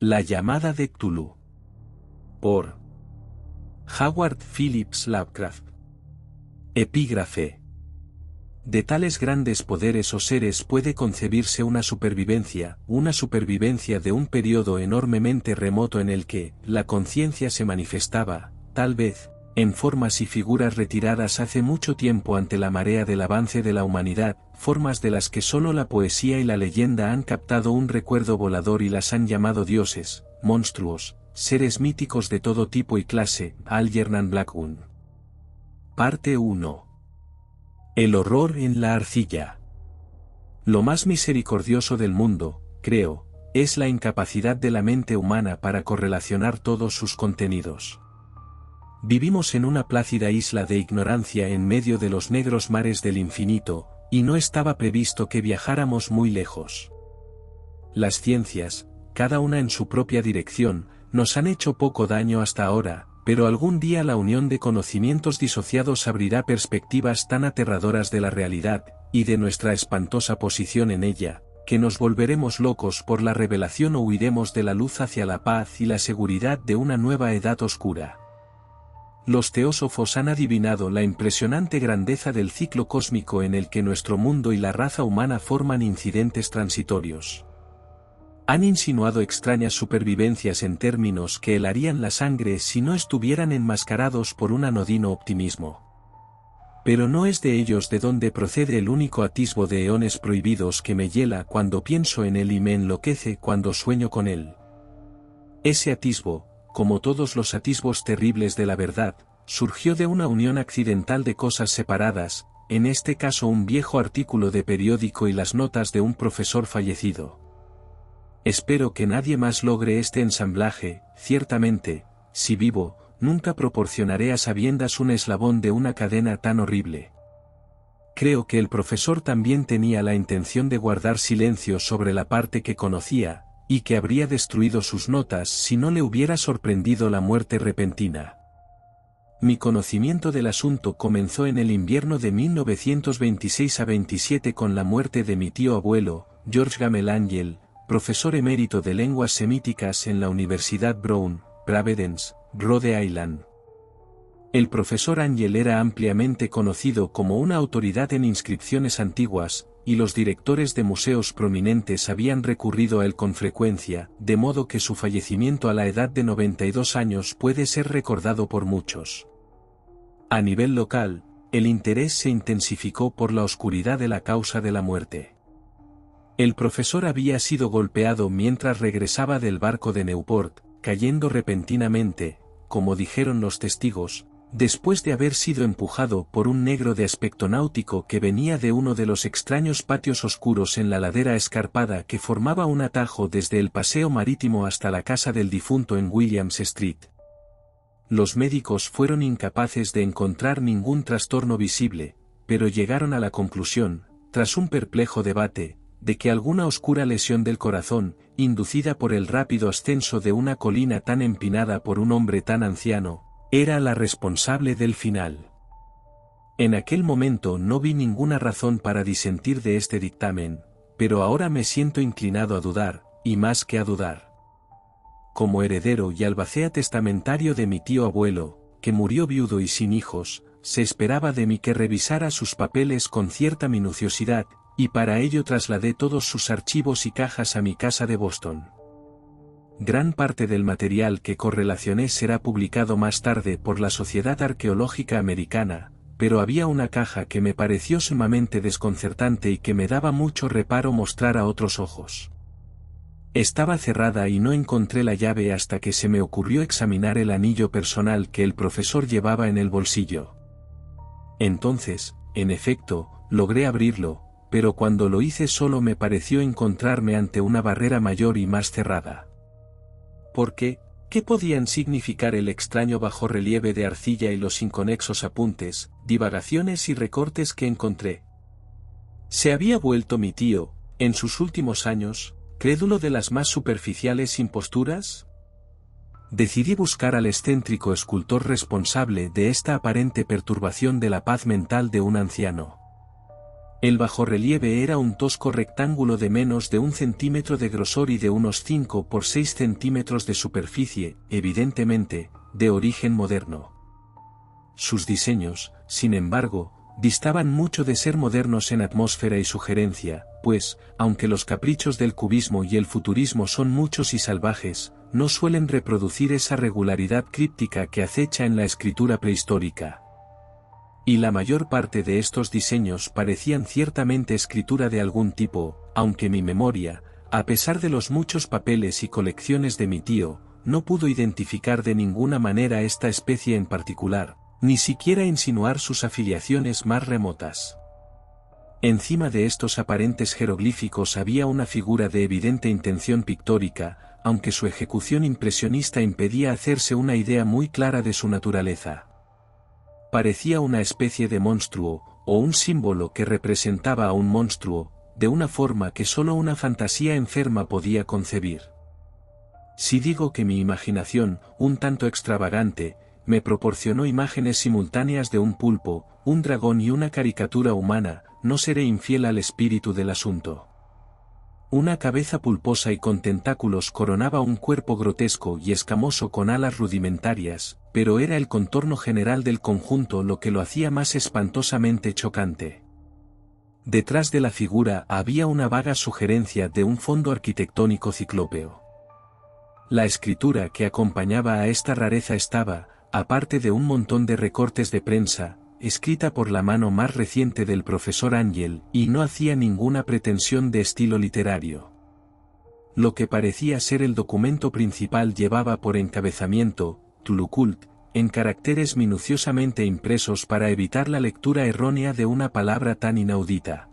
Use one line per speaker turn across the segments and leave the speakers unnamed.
La llamada de Cthulhu. Por Howard Phillips Lovecraft. Epígrafe. De tales grandes poderes o seres puede concebirse una supervivencia de un periodo enormemente remoto en el que la conciencia se manifestaba, tal vez, en formas y figuras retiradas hace mucho tiempo ante la marea del avance de la humanidad, formas de las que solo la poesía y la leyenda han captado un recuerdo volador y las han llamado dioses, monstruos, seres míticos de todo tipo y clase. Algernon Blackwood. Parte 1. El horror en la arcilla. Lo más misericordioso del mundo, creo, es la incapacidad de la mente humana para correlacionar todos sus contenidos. Vivimos en una plácida isla de ignorancia en medio de los negros mares del infinito, y no estaba previsto que viajáramos muy lejos. Las ciencias, cada una en su propia dirección, nos han hecho poco daño hasta ahora, pero algún día la unión de conocimientos disociados abrirá perspectivas tan aterradoras de la realidad, y de nuestra espantosa posición en ella, que nos volveremos locos por la revelación o huiremos de la luz hacia la paz y la seguridad de una nueva edad oscura. Los teósofos han adivinado la impresionante grandeza del ciclo cósmico en el que nuestro mundo y la raza humana forman incidentes transitorios. Han insinuado extrañas supervivencias en términos que helarían la sangre si no estuvieran enmascarados por un anodino optimismo. Pero no es de ellos de donde procede el único atisbo de eones prohibidos que me hiela cuando pienso en él y me enloquece cuando sueño con él. Ese atisbo, como todos los atisbos terribles de la verdad, surgió de una unión accidental de cosas separadas, en este caso un viejo artículo de periódico y las notas de un profesor fallecido. Espero que nadie más logre este ensamblaje. Ciertamente, si vivo, nunca proporcionaré a sabiendas un eslabón de una cadena tan horrible. Creo que el profesor también tenía la intención de guardar silencio sobre la parte que conocía, y que habría destruido sus notas si no le hubiera sorprendido la muerte repentina. Mi conocimiento del asunto comenzó en el invierno de 1926 a 27 con la muerte de mi tío abuelo, George Gamel Angel, profesor emérito de lenguas semíticas en la Universidad Brown, Providence, Rhode Island. El profesor Angel era ampliamente conocido como una autoridad en inscripciones antiguas, y los directores de museos prominentes habían recurrido a él con frecuencia, de modo que su fallecimiento a la edad de 92 años puede ser recordado por muchos. A nivel local, el interés se intensificó por la oscuridad de la causa de la muerte. El profesor había sido golpeado mientras regresaba del barco de Newport, cayendo repentinamente, como dijeron los testigos, después de haber sido empujado por un negro de aspecto náutico que venía de uno de los extraños patios oscuros en la ladera escarpada que formaba un atajo desde el paseo marítimo hasta la casa del difunto en Williams Street. Los médicos fueron incapaces de encontrar ningún trastorno visible, pero llegaron a la conclusión, tras un perplejo debate, de que alguna oscura lesión del corazón, inducida por el rápido ascenso de una colina tan empinada por un hombre tan anciano, era la responsable del final. En aquel momento no vi ninguna razón para disentir de este dictamen, pero ahora me siento inclinado a dudar, y más que a dudar. Como heredero y albacea testamentario de mi tío abuelo, que murió viudo y sin hijos, se esperaba de mí que revisara sus papeles con cierta minuciosidad, y para ello trasladé todos sus archivos y cajas a mi casa de Boston. Gran parte del material que correlacioné será publicado más tarde por la Sociedad Arqueológica Americana, pero había una caja que me pareció sumamente desconcertante y que me daba mucho reparo mostrar a otros ojos. Estaba cerrada y no encontré la llave hasta que se me ocurrió examinar el anillo personal que el profesor llevaba en el bolsillo. Entonces, en efecto, logré abrirlo, pero cuando lo hice solo me pareció encontrarme ante una barrera mayor y más cerrada. ¿Por qué? ¿Qué podían significar el extraño bajorrelieve de arcilla y los inconexos apuntes, divagaciones y recortes que encontré? ¿Se había vuelto mi tío, en sus últimos años, crédulo de las más superficiales imposturas? Decidí buscar al excéntrico escultor responsable de esta aparente perturbación de la paz mental de un anciano. El bajorrelieve era un tosco rectángulo de menos de 1 centímetro de grosor y de unos 5 por 6 centímetros de superficie, evidentemente, de origen moderno. Sus diseños, sin embargo, distaban mucho de ser modernos en atmósfera y sugerencia, pues, aunque los caprichos del cubismo y el futurismo son muchos y salvajes, no suelen reproducir esa regularidad críptica que acecha en la escritura prehistórica. Y la mayor parte de estos diseños parecían ciertamente escritura de algún tipo, aunque mi memoria, a pesar de los muchos papeles y colecciones de mi tío, no pudo identificar de ninguna manera esta especie en particular, ni siquiera insinuar sus afiliaciones más remotas. Encima de estos aparentes jeroglíficos había una figura de evidente intención pictórica, aunque su ejecución impresionista impedía hacerse una idea muy clara de su naturaleza. Parecía una especie de monstruo, o un símbolo que representaba a un monstruo, de una forma que sólo una fantasía enferma podía concebir. Si digo que mi imaginación, un tanto extravagante, me proporcionó imágenes simultáneas de un pulpo, un dragón y una caricatura humana, no seré infiel al espíritu del asunto. Una cabeza pulposa y con tentáculos coronaba un cuerpo grotesco y escamoso con alas rudimentarias, pero era el contorno general del conjunto lo que lo hacía más espantosamente chocante. Detrás de la figura había una vaga sugerencia de un fondo arquitectónico ciclópeo. La escritura que acompañaba a esta rareza estaba, aparte de un montón de recortes de prensa, escrita por la mano más reciente del profesor Ángel, y no hacía ninguna pretensión de estilo literario. Lo que parecía ser el documento principal llevaba por encabezamiento, Tulucult, en caracteres minuciosamente impresos para evitar la lectura errónea de una palabra tan inaudita.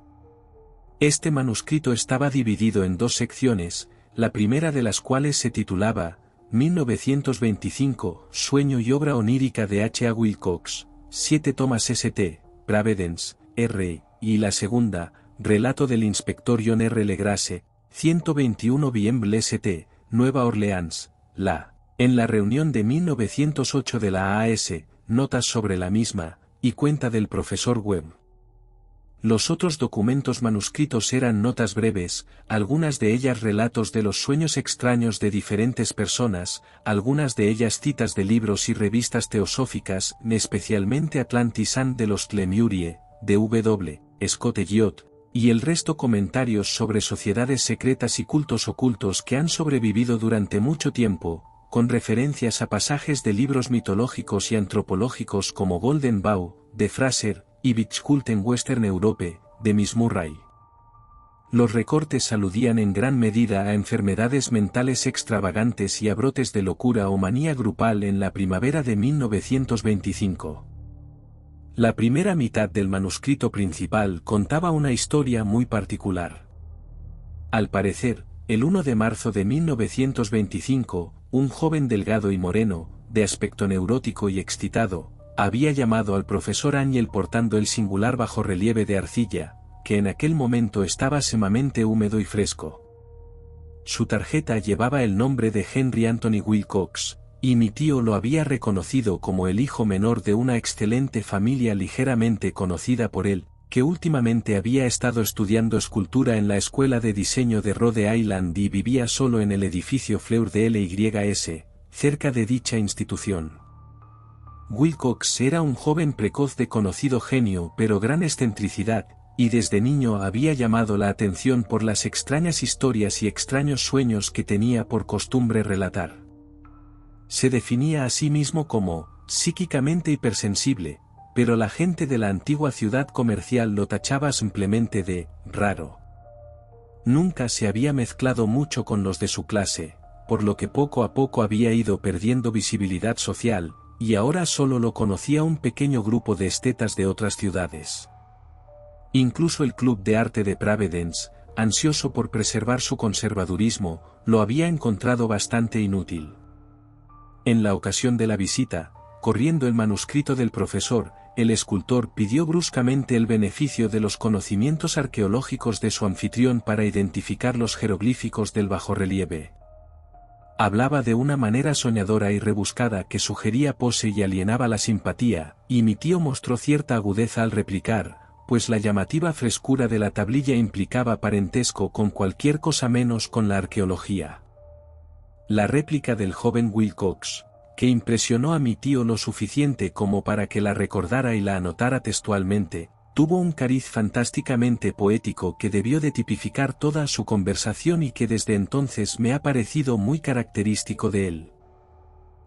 Este manuscrito estaba dividido en 2 secciones, la primera de las cuales se titulaba 1925, Sueño y obra onírica de H. A. Wilcox, 7 tomas St. Providence, R. y la segunda, Relato del inspector John R. Legrasse, 121 Bienble St. Nueva Orleans, en la reunión de 1908 de la AS, notas sobre la misma, y cuenta del profesor Webb. Los otros documentos manuscritos eran notas breves, algunas de ellas relatos de los sueños extraños de diferentes personas, algunas de ellas citas de libros y revistas teosóficas, especialmente Atlantis and de los Lemurie, de W. Scott Elliot, y el resto comentarios sobre sociedades secretas y cultos ocultos que han sobrevivido durante mucho tiempo, con referencias a pasajes de libros mitológicos y antropológicos como Golden Bough, de Fraser, y Witchcult en Western Europe, de Miss Murray. Los recortes aludían en gran medida a enfermedades mentales extravagantes y a brotes de locura o manía grupal en la primavera de 1925. La primera mitad del manuscrito principal contaba una historia muy particular. Al parecer, el 1 de marzo de 1925, un joven delgado y moreno, de aspecto neurótico y excitado, había llamado al profesor Ángel portando el singular bajorrelieve de arcilla, que en aquel momento estaba sumamente húmedo y fresco. Su tarjeta llevaba el nombre de Henry Anthony Wilcox, y mi tío lo había reconocido como el hijo menor de una excelente familia ligeramente conocida por él, que últimamente había estado estudiando escultura en la Escuela de Diseño de Rhode Island y vivía solo en el edificio Fleur de Lys, cerca de dicha institución. Wilcox era un joven precoz de conocido genio pero gran excentricidad, y desde niño había llamado la atención por las extrañas historias y extraños sueños que tenía por costumbre relatar. Se definía a sí mismo como psíquicamente hipersensible, pero la gente de la antigua ciudad comercial lo tachaba simplemente de raro. Nunca se había mezclado mucho con los de su clase, por lo que poco a poco había ido perdiendo visibilidad social, y ahora solo lo conocía un pequeño grupo de estetas de otras ciudades. Incluso el Club de Arte de Providence, ansioso por preservar su conservadurismo, lo había encontrado bastante inútil. En la ocasión de la visita, corriendo el manuscrito del profesor, el escultor pidió bruscamente el beneficio de los conocimientos arqueológicos de su anfitrión para identificar los jeroglíficos del bajorrelieve. Hablaba de una manera soñadora y rebuscada que sugería pose y alienaba la simpatía, y mi tío mostró cierta agudeza al replicar, pues la llamativa frescura de la tablilla implicaba parentesco con cualquier cosa menos con la arqueología. La réplica del joven Wilcox, que impresionó a mi tío lo suficiente como para que la recordara y la anotara textualmente, tuvo un cariz fantásticamente poético que debió de tipificar toda su conversación y que desde entonces me ha parecido muy característico de él.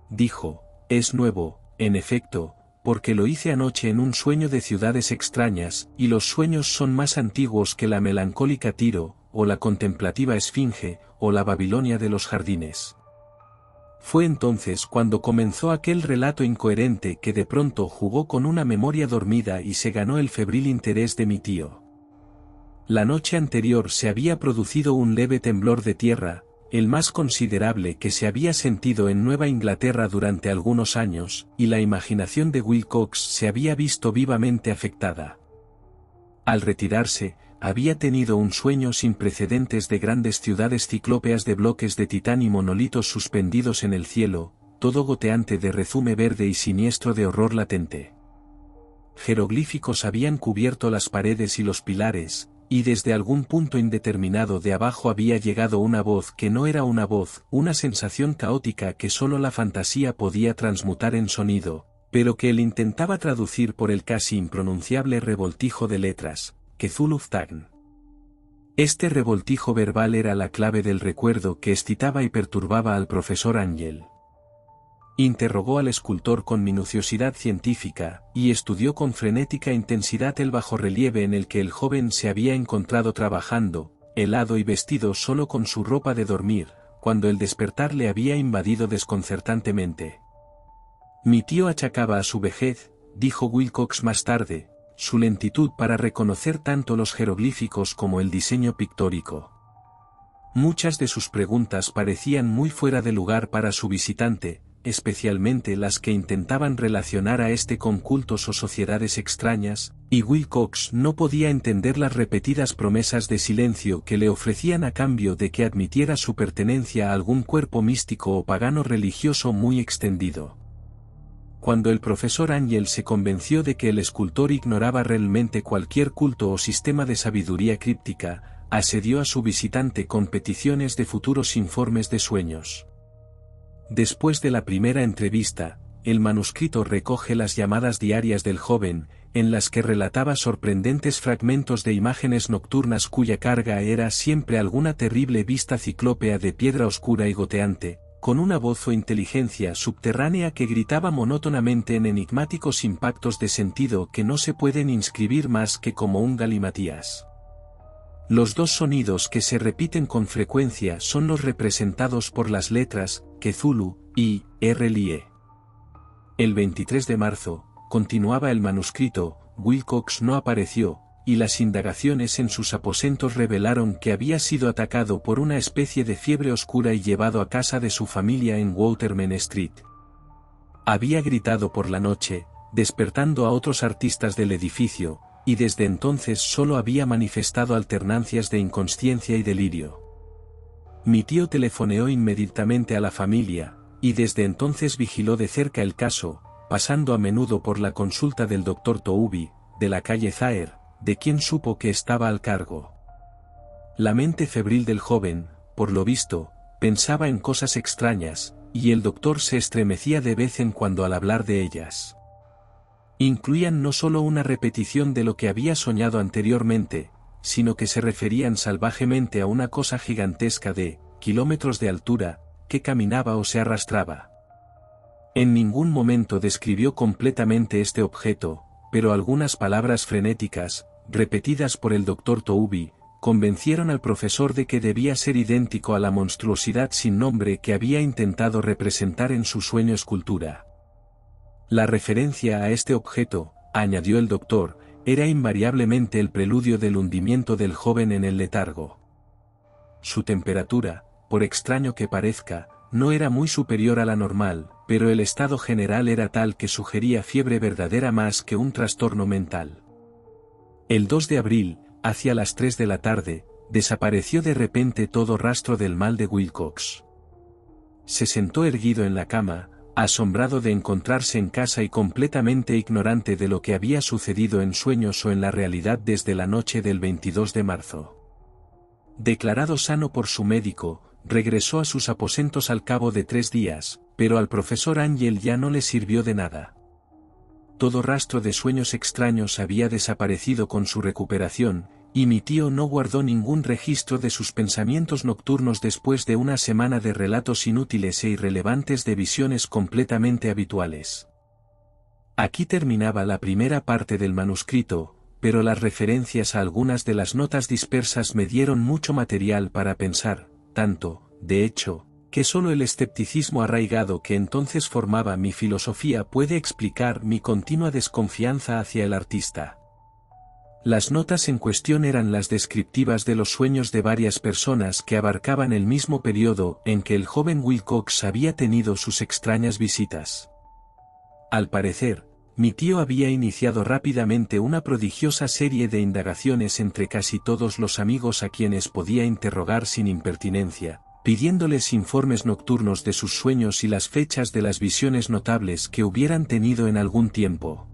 Dijo, es nuevo, en efecto, porque lo hice anoche en un sueño de ciudades extrañas, y los sueños son más antiguos que la melancólica Tiro, o la contemplativa Esfinge, o la Babilonia de los jardines. Fue entonces cuando comenzó aquel relato incoherente que de pronto jugó con una memoria dormida y se ganó el febril interés de mi tío. La noche anterior se había producido un leve temblor de tierra, el más considerable que se había sentido en Nueva Inglaterra durante algunos años, y la imaginación de Wilcox se había visto vivamente afectada. Al retirarse, había tenido un sueño sin precedentes de grandes ciudades ciclópeas de bloques de titán y monolitos suspendidos en el cielo, todo goteante de rezume verde y siniestro de horror latente. Jeroglíficos habían cubierto las paredes y los pilares, y desde algún punto indeterminado de abajo había llegado una voz que no era una voz, una sensación caótica que solo la fantasía podía transmutar en sonido, pero que él intentaba traducir por el casi impronunciable revoltijo de letras, Cthulhu-Ftagn. Este revoltijo verbal era la clave del recuerdo que excitaba y perturbaba al profesor Ángel. Interrogó al escultor con minuciosidad científica, y estudió con frenética intensidad el bajorrelieve en el que el joven se había encontrado trabajando, helado y vestido solo con su ropa de dormir, cuando el despertar le había invadido desconcertantemente. Mi tío achacaba a su vejez, dijo Wilcox más tarde, su lentitud para reconocer tanto los jeroglíficos como el diseño pictórico. Muchas de sus preguntas parecían muy fuera de lugar para su visitante, especialmente las que intentaban relacionar a este con cultos o sociedades extrañas, y Wilcox no podía entender las repetidas promesas de silencio que le ofrecían a cambio de que admitiera su pertenencia a algún cuerpo místico o pagano religioso muy extendido. Cuando el profesor Ángel se convenció de que el escultor ignoraba realmente cualquier culto o sistema de sabiduría críptica, asedió a su visitante con peticiones de futuros informes de sueños. Después de la primera entrevista, el manuscrito recoge las llamadas diarias del joven, en las que relataba sorprendentes fragmentos de imágenes nocturnas cuya carga era siempre alguna terrible vista ciclópea de piedra oscura y goteante, con una voz o inteligencia subterránea que gritaba monótonamente en enigmáticos impactos de sentido que no se pueden inscribir más que como un galimatías. Los dos sonidos que se repiten con frecuencia son los representados por las letras, Cthulhu, y RLIE. El 23 de marzo, continuaba el manuscrito, Wilcox no apareció, y las indagaciones en sus aposentos revelaron que había sido atacado por una especie de fiebre oscura y llevado a casa de su familia en Waterman Street. Había gritado por la noche, despertando a otros artistas del edificio, y desde entonces solo había manifestado alternancias de inconsciencia y delirio. Mi tío telefoneó inmediatamente a la familia, y desde entonces vigiló de cerca el caso, pasando a menudo por la consulta del Dr. Touby, de la calle Zaer, de quien supo que estaba al cargo. La mente febril del joven, por lo visto, pensaba en cosas extrañas, y el doctor se estremecía de vez en cuando al hablar de ellas. Incluían no solo una repetición de lo que había soñado anteriormente, sino que se referían salvajemente a una cosa gigantesca de kilómetros de altura, que caminaba o se arrastraba. En ningún momento describió completamente este objeto, pero algunas palabras frenéticas, repetidas por el Dr. Touby, convencieron al profesor de que debía ser idéntico a la monstruosidad sin nombre que había intentado representar en su sueño escultura. La referencia a este objeto, añadió el doctor, era invariablemente el preludio del hundimiento del joven en el letargo. Su temperatura, por extraño que parezca, no era muy superior a la normal, pero el estado general era tal que sugería fiebre verdadera más que un trastorno mental. El 2 de abril, hacia las 3 de la tarde, desapareció de repente todo rastro del mal de Wilcox. Se sentó erguido en la cama, asombrado de encontrarse en casa y completamente ignorante de lo que había sucedido en sueños o en la realidad desde la noche del 22 de marzo. Declarado sano por su médico, regresó a sus aposentos al cabo de 3 días, pero al profesor Ángel ya no le sirvió de nada. Todo rastro de sueños extraños había desaparecido con su recuperación, y mi tío no guardó ningún registro de sus pensamientos nocturnos después de una semana de relatos inútiles e irrelevantes de visiones completamente habituales. Aquí terminaba la primera parte del manuscrito, pero las referencias a algunas de las notas dispersas me dieron mucho material para pensar, tanto, de hecho, que solo el escepticismo arraigado que entonces formaba mi filosofía puede explicar mi continua desconfianza hacia el artista. Las notas en cuestión eran las descriptivas de los sueños de varias personas que abarcaban el mismo periodo en que el joven Wilcox había tenido sus extrañas visitas. Al parecer, mi tío había iniciado rápidamente una prodigiosa serie de indagaciones entre casi todos los amigos a quienes podía interrogar sin impertinencia, pidiéndoles informes nocturnos de sus sueños y las fechas de las visiones notables que hubieran tenido en algún tiempo.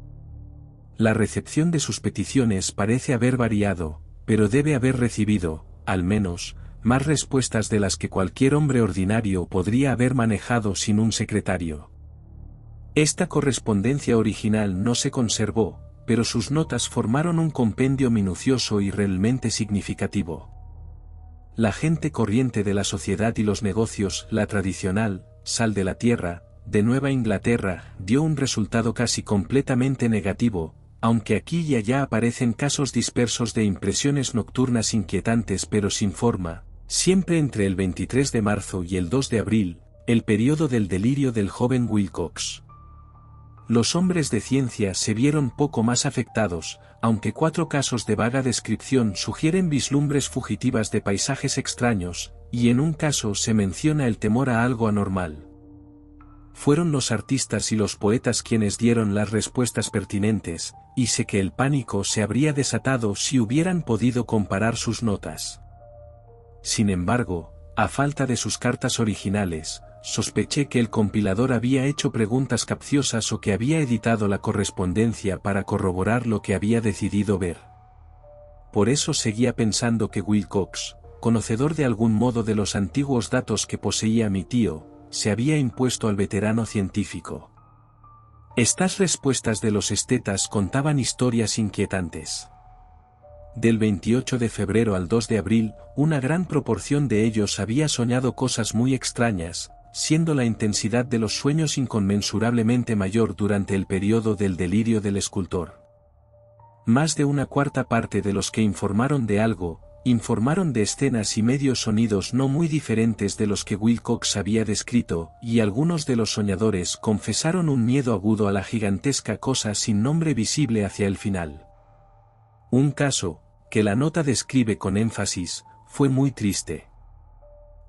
La recepción de sus peticiones parece haber variado, pero debe haber recibido, al menos, más respuestas de las que cualquier hombre ordinario podría haber manejado sin un secretario. Esta correspondencia original no se conservó, pero sus notas formaron un compendio minucioso y realmente significativo. La gente corriente de la sociedad y los negocios, la tradicional, sal de la tierra, de Nueva Inglaterra, dio un resultado casi completamente negativo, aunque aquí y allá aparecen casos dispersos de impresiones nocturnas inquietantes pero sin forma, siempre entre el 23 de marzo y el 2 de abril, el periodo del delirio del joven Wilcox. Los hombres de ciencia se vieron poco más afectados, aunque 4 casos de vaga descripción sugieren vislumbres fugitivas de paisajes extraños, y en un caso se menciona el temor a algo anormal. Fueron los artistas y los poetas quienes dieron las respuestas pertinentes, y sé que el pánico se habría desatado si hubieran podido comparar sus notas. Sin embargo, a falta de sus cartas originales, sospeché que el compilador había hecho preguntas capciosas o que había editado la correspondencia para corroborar lo que había decidido ver. Por eso seguía pensando que Wilcox, conocedor de algún modo de los antiguos datos que poseía mi tío, se había impuesto al veterano científico. Estas respuestas de los estetas contaban historias inquietantes. Del 28 de febrero al 2 de abril, una gran proporción de ellos había soñado cosas muy extrañas, siendo la intensidad de los sueños inconmensurablemente mayor durante el periodo del delirio del escultor. Más de una cuarta parte de los que informaron de algo, informaron de escenas y medios sonidos no muy diferentes de los que Wilcox había descrito, y algunos de los soñadores confesaron un miedo agudo a la gigantesca cosa sin nombre visible hacia el final. Un caso, que la nota describe con énfasis, fue muy triste.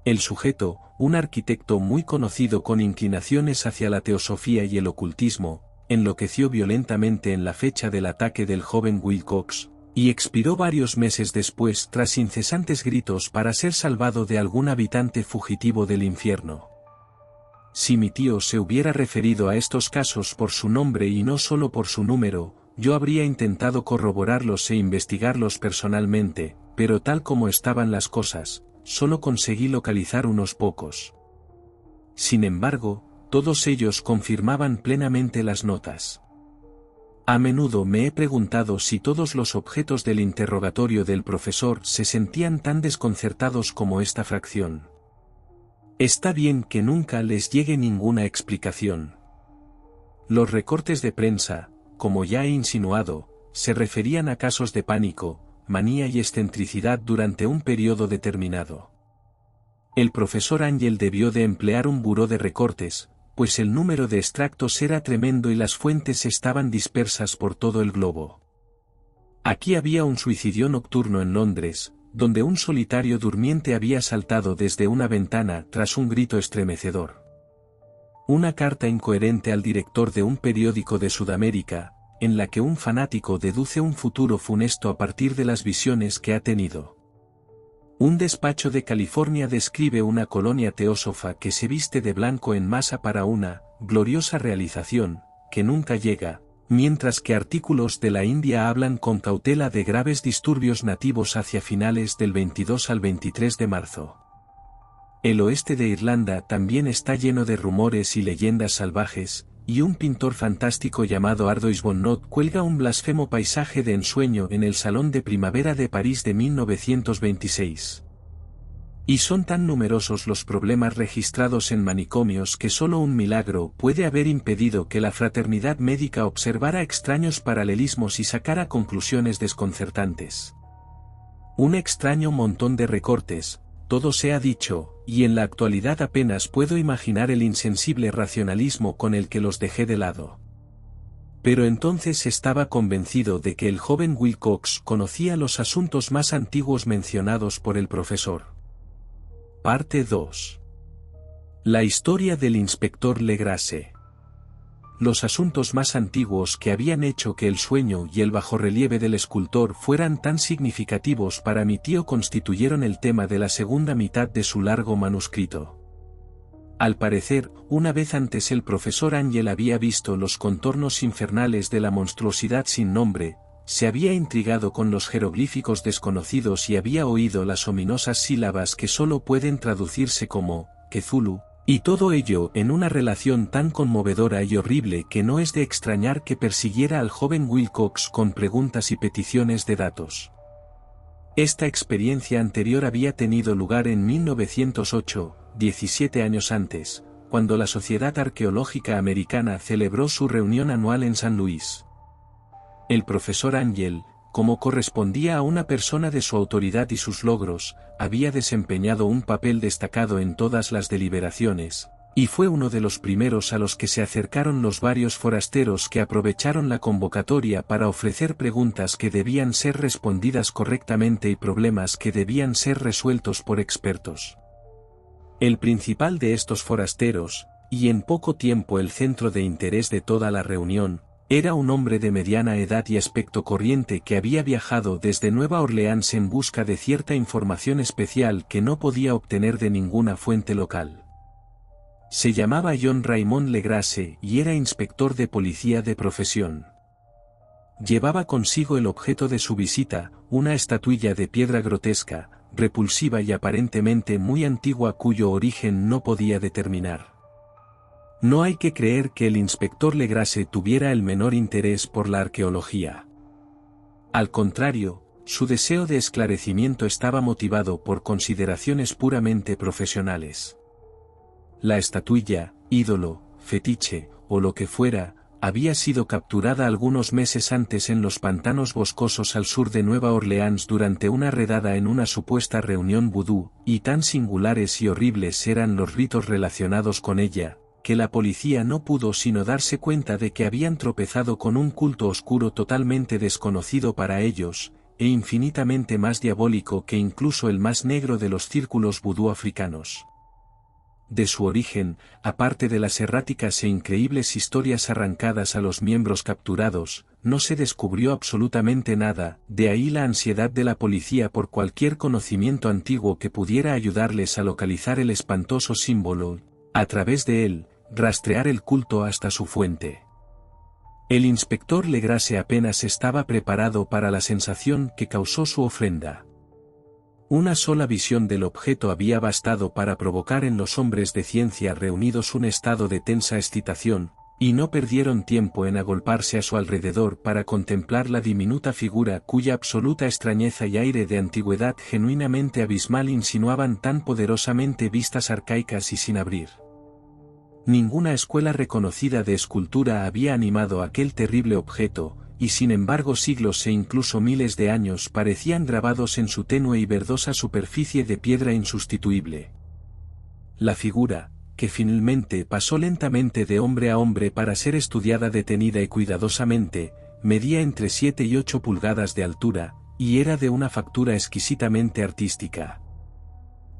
El sujeto, un arquitecto muy conocido con inclinaciones hacia la teosofía y el ocultismo, enloqueció violentamente en la fecha del ataque del joven Wilcox, y expiró varios meses después tras incesantes gritos para ser salvado de algún habitante fugitivo del infierno. Si mi tío se hubiera referido a estos casos por su nombre y no solo por su número, yo habría intentado corroborarlos e investigarlos personalmente, pero tal como estaban las cosas, solo conseguí localizar unos pocos. Sin embargo, todos ellos confirmaban plenamente las notas. A menudo me he preguntado si todos los objetos del interrogatorio del profesor se sentían tan desconcertados como esta fracción. Está bien que nunca les llegue ninguna explicación. Los recortes de prensa, como ya he insinuado, se referían a casos de pánico, manía y excentricidad durante un periodo determinado. El profesor Ángel debió de emplear un buró de recortes, pues el número de extractos era tremendo y las fuentes estaban dispersas por todo el globo. Aquí había un suicidio nocturno en Londres, donde un solitario durmiente había saltado desde una ventana tras un grito estremecedor. Una carta incoherente al director de un periódico de Sudamérica, en la que un fanático deduce un futuro funesto a partir de las visiones que ha tenido. Un despacho de California describe una colonia teósofa que se viste de blanco en masa para una gloriosa realización, que nunca llega, mientras que artículos de la India hablan con cautela de graves disturbios nativos hacia finales del 22 al 23 de marzo. El oeste de Irlanda también está lleno de rumores y leyendas salvajes, y un pintor fantástico llamado Ardois Bonnot cuelga un blasfemo paisaje de ensueño en el Salón de Primavera de París de 1926. Y son tan numerosos los problemas registrados en manicomios que solo un milagro puede haber impedido que la fraternidad médica observara extraños paralelismos y sacara conclusiones desconcertantes. Un extraño montón de recortes, todo se ha dicho, y en la actualidad apenas puedo imaginar el insensible racionalismo con el que los dejé de lado. Pero entonces estaba convencido de que el joven Wilcox conocía los asuntos más antiguos mencionados por el profesor. Parte 2. La historia del inspector Legrasse. Los asuntos más antiguos que habían hecho que el sueño y el bajorrelieve del escultor fueran tan significativos para mi tío constituyeron el tema de la segunda mitad de su largo manuscrito. Al parecer, una vez antes el profesor Ángel había visto los contornos infernales de la monstruosidad sin nombre, se había intrigado con los jeroglíficos desconocidos y había oído las ominosas sílabas que solo pueden traducirse como Cthulhu. Y todo ello en una relación tan conmovedora y horrible que no es de extrañar que persiguiera al joven Wilcox con preguntas y peticiones de datos. Esta experiencia anterior había tenido lugar en 1908, 17 años antes, cuando la Sociedad Arqueológica Americana celebró su reunión anual en San Luis. El profesor Ángel, como correspondía a una persona de su autoridad y sus logros, había desempeñado un papel destacado en todas las deliberaciones, y fue uno de los primeros a los que se acercaron los varios forasteros que aprovecharon la convocatoria para ofrecer preguntas que debían ser respondidas correctamente y problemas que debían ser resueltos por expertos. El principal de estos forasteros, y en poco tiempo el centro de interés de toda la reunión, era un hombre de mediana edad y aspecto corriente que había viajado desde Nueva Orleans en busca de cierta información especial que no podía obtener de ninguna fuente local. Se llamaba John Raymond Legrasse y era inspector de policía de profesión. Llevaba consigo el objeto de su visita, una estatuilla de piedra grotesca, repulsiva y aparentemente muy antigua cuyo origen no podía determinar. No hay que creer que el inspector Legrasse tuviera el menor interés por la arqueología. Al contrario, su deseo de esclarecimiento estaba motivado por consideraciones puramente profesionales. La estatuilla, ídolo, fetiche, o lo que fuera, había sido capturada algunos meses antes en los pantanos boscosos al sur de Nueva Orleans durante una redada en una supuesta reunión vudú, y tan singulares y horribles eran los ritos relacionados con ella, que la policía no pudo sino darse cuenta de que habían tropezado con un culto oscuro totalmente desconocido para ellos, e infinitamente más diabólico que incluso el más negro de los círculos vudú africanos. De su origen, aparte de las erráticas e increíbles historias arrancadas a los miembros capturados, no se descubrió absolutamente nada, de ahí la ansiedad de la policía por cualquier conocimiento antiguo que pudiera ayudarles a localizar el espantoso símbolo, a través de él, rastrear el culto hasta su fuente. El inspector Legrasse apenas estaba preparado para la sensación que causó su ofrenda. Una sola visión del objeto había bastado para provocar en los hombres de ciencia reunidos un estado de tensa excitación, y no perdieron tiempo en agolparse a su alrededor para contemplar la diminuta figura cuya absoluta extrañeza y aire de antigüedad genuinamente abismal insinuaban tan poderosamente vistas arcaicas y sin abrir. Ninguna escuela reconocida de escultura había animado aquel terrible objeto, y sin embargo siglos e incluso miles de años parecían grabados en su tenue y verdosa superficie de piedra insustituible. La figura, que finalmente pasó lentamente de hombre a hombre para ser estudiada detenida y cuidadosamente, medía entre 7 y 8 pulgadas de altura, y era de una factura exquisitamente artística.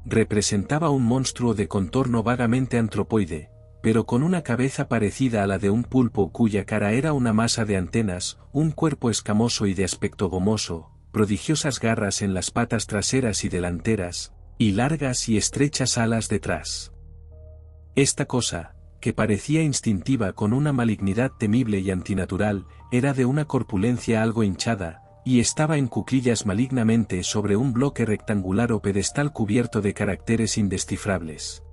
Representaba un monstruo de contorno vagamente antropoide, pero con una cabeza parecida a la de un pulpo cuya cara era una masa de antenas, un cuerpo escamoso y de aspecto gomoso, prodigiosas garras en las patas traseras y delanteras, y largas y estrechas alas detrás. Esta cosa, que parecía instintiva con una malignidad temible y antinatural, era de una corpulencia algo hinchada, y estaba en cuclillas malignamente sobre un bloque rectangular o pedestal cubierto de caracteres indescifrables.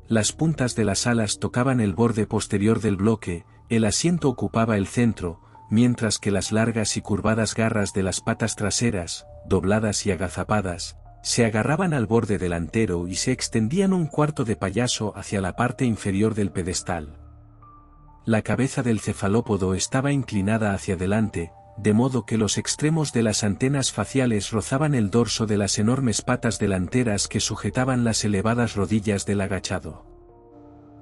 Las puntas de las alas tocaban el borde posterior del bloque, el asiento ocupaba el centro, mientras que las largas y curvadas garras de las patas traseras, dobladas y agazapadas, se agarraban al borde delantero y se extendían un cuarto de payaso hacia la parte inferior del pedestal. La cabeza del cefalópodo estaba inclinada hacia adelante, de modo que los extremos de las antenas faciales rozaban el dorso de las enormes patas delanteras que sujetaban las elevadas rodillas del agachado.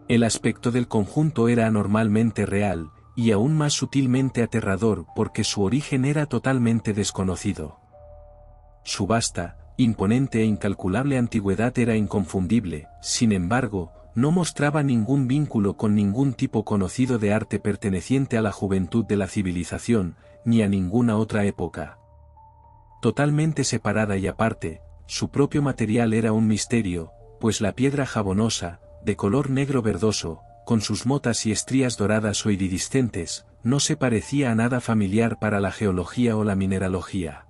El aspecto del conjunto era anormalmente real, y aún más sutilmente aterrador porque su origen era totalmente desconocido. Su vasta, imponente e incalculable antigüedad era inconfundible, sin embargo, no mostraba ningún vínculo con ningún tipo conocido de arte perteneciente a la juventud de la civilización, ni a ninguna otra época. Totalmente separada y aparte, su propio material era un misterio, pues la piedra jabonosa, de color negro verdoso, con sus motas y estrías doradas o iridiscentes, no se parecía a nada familiar para la geología o la mineralogía.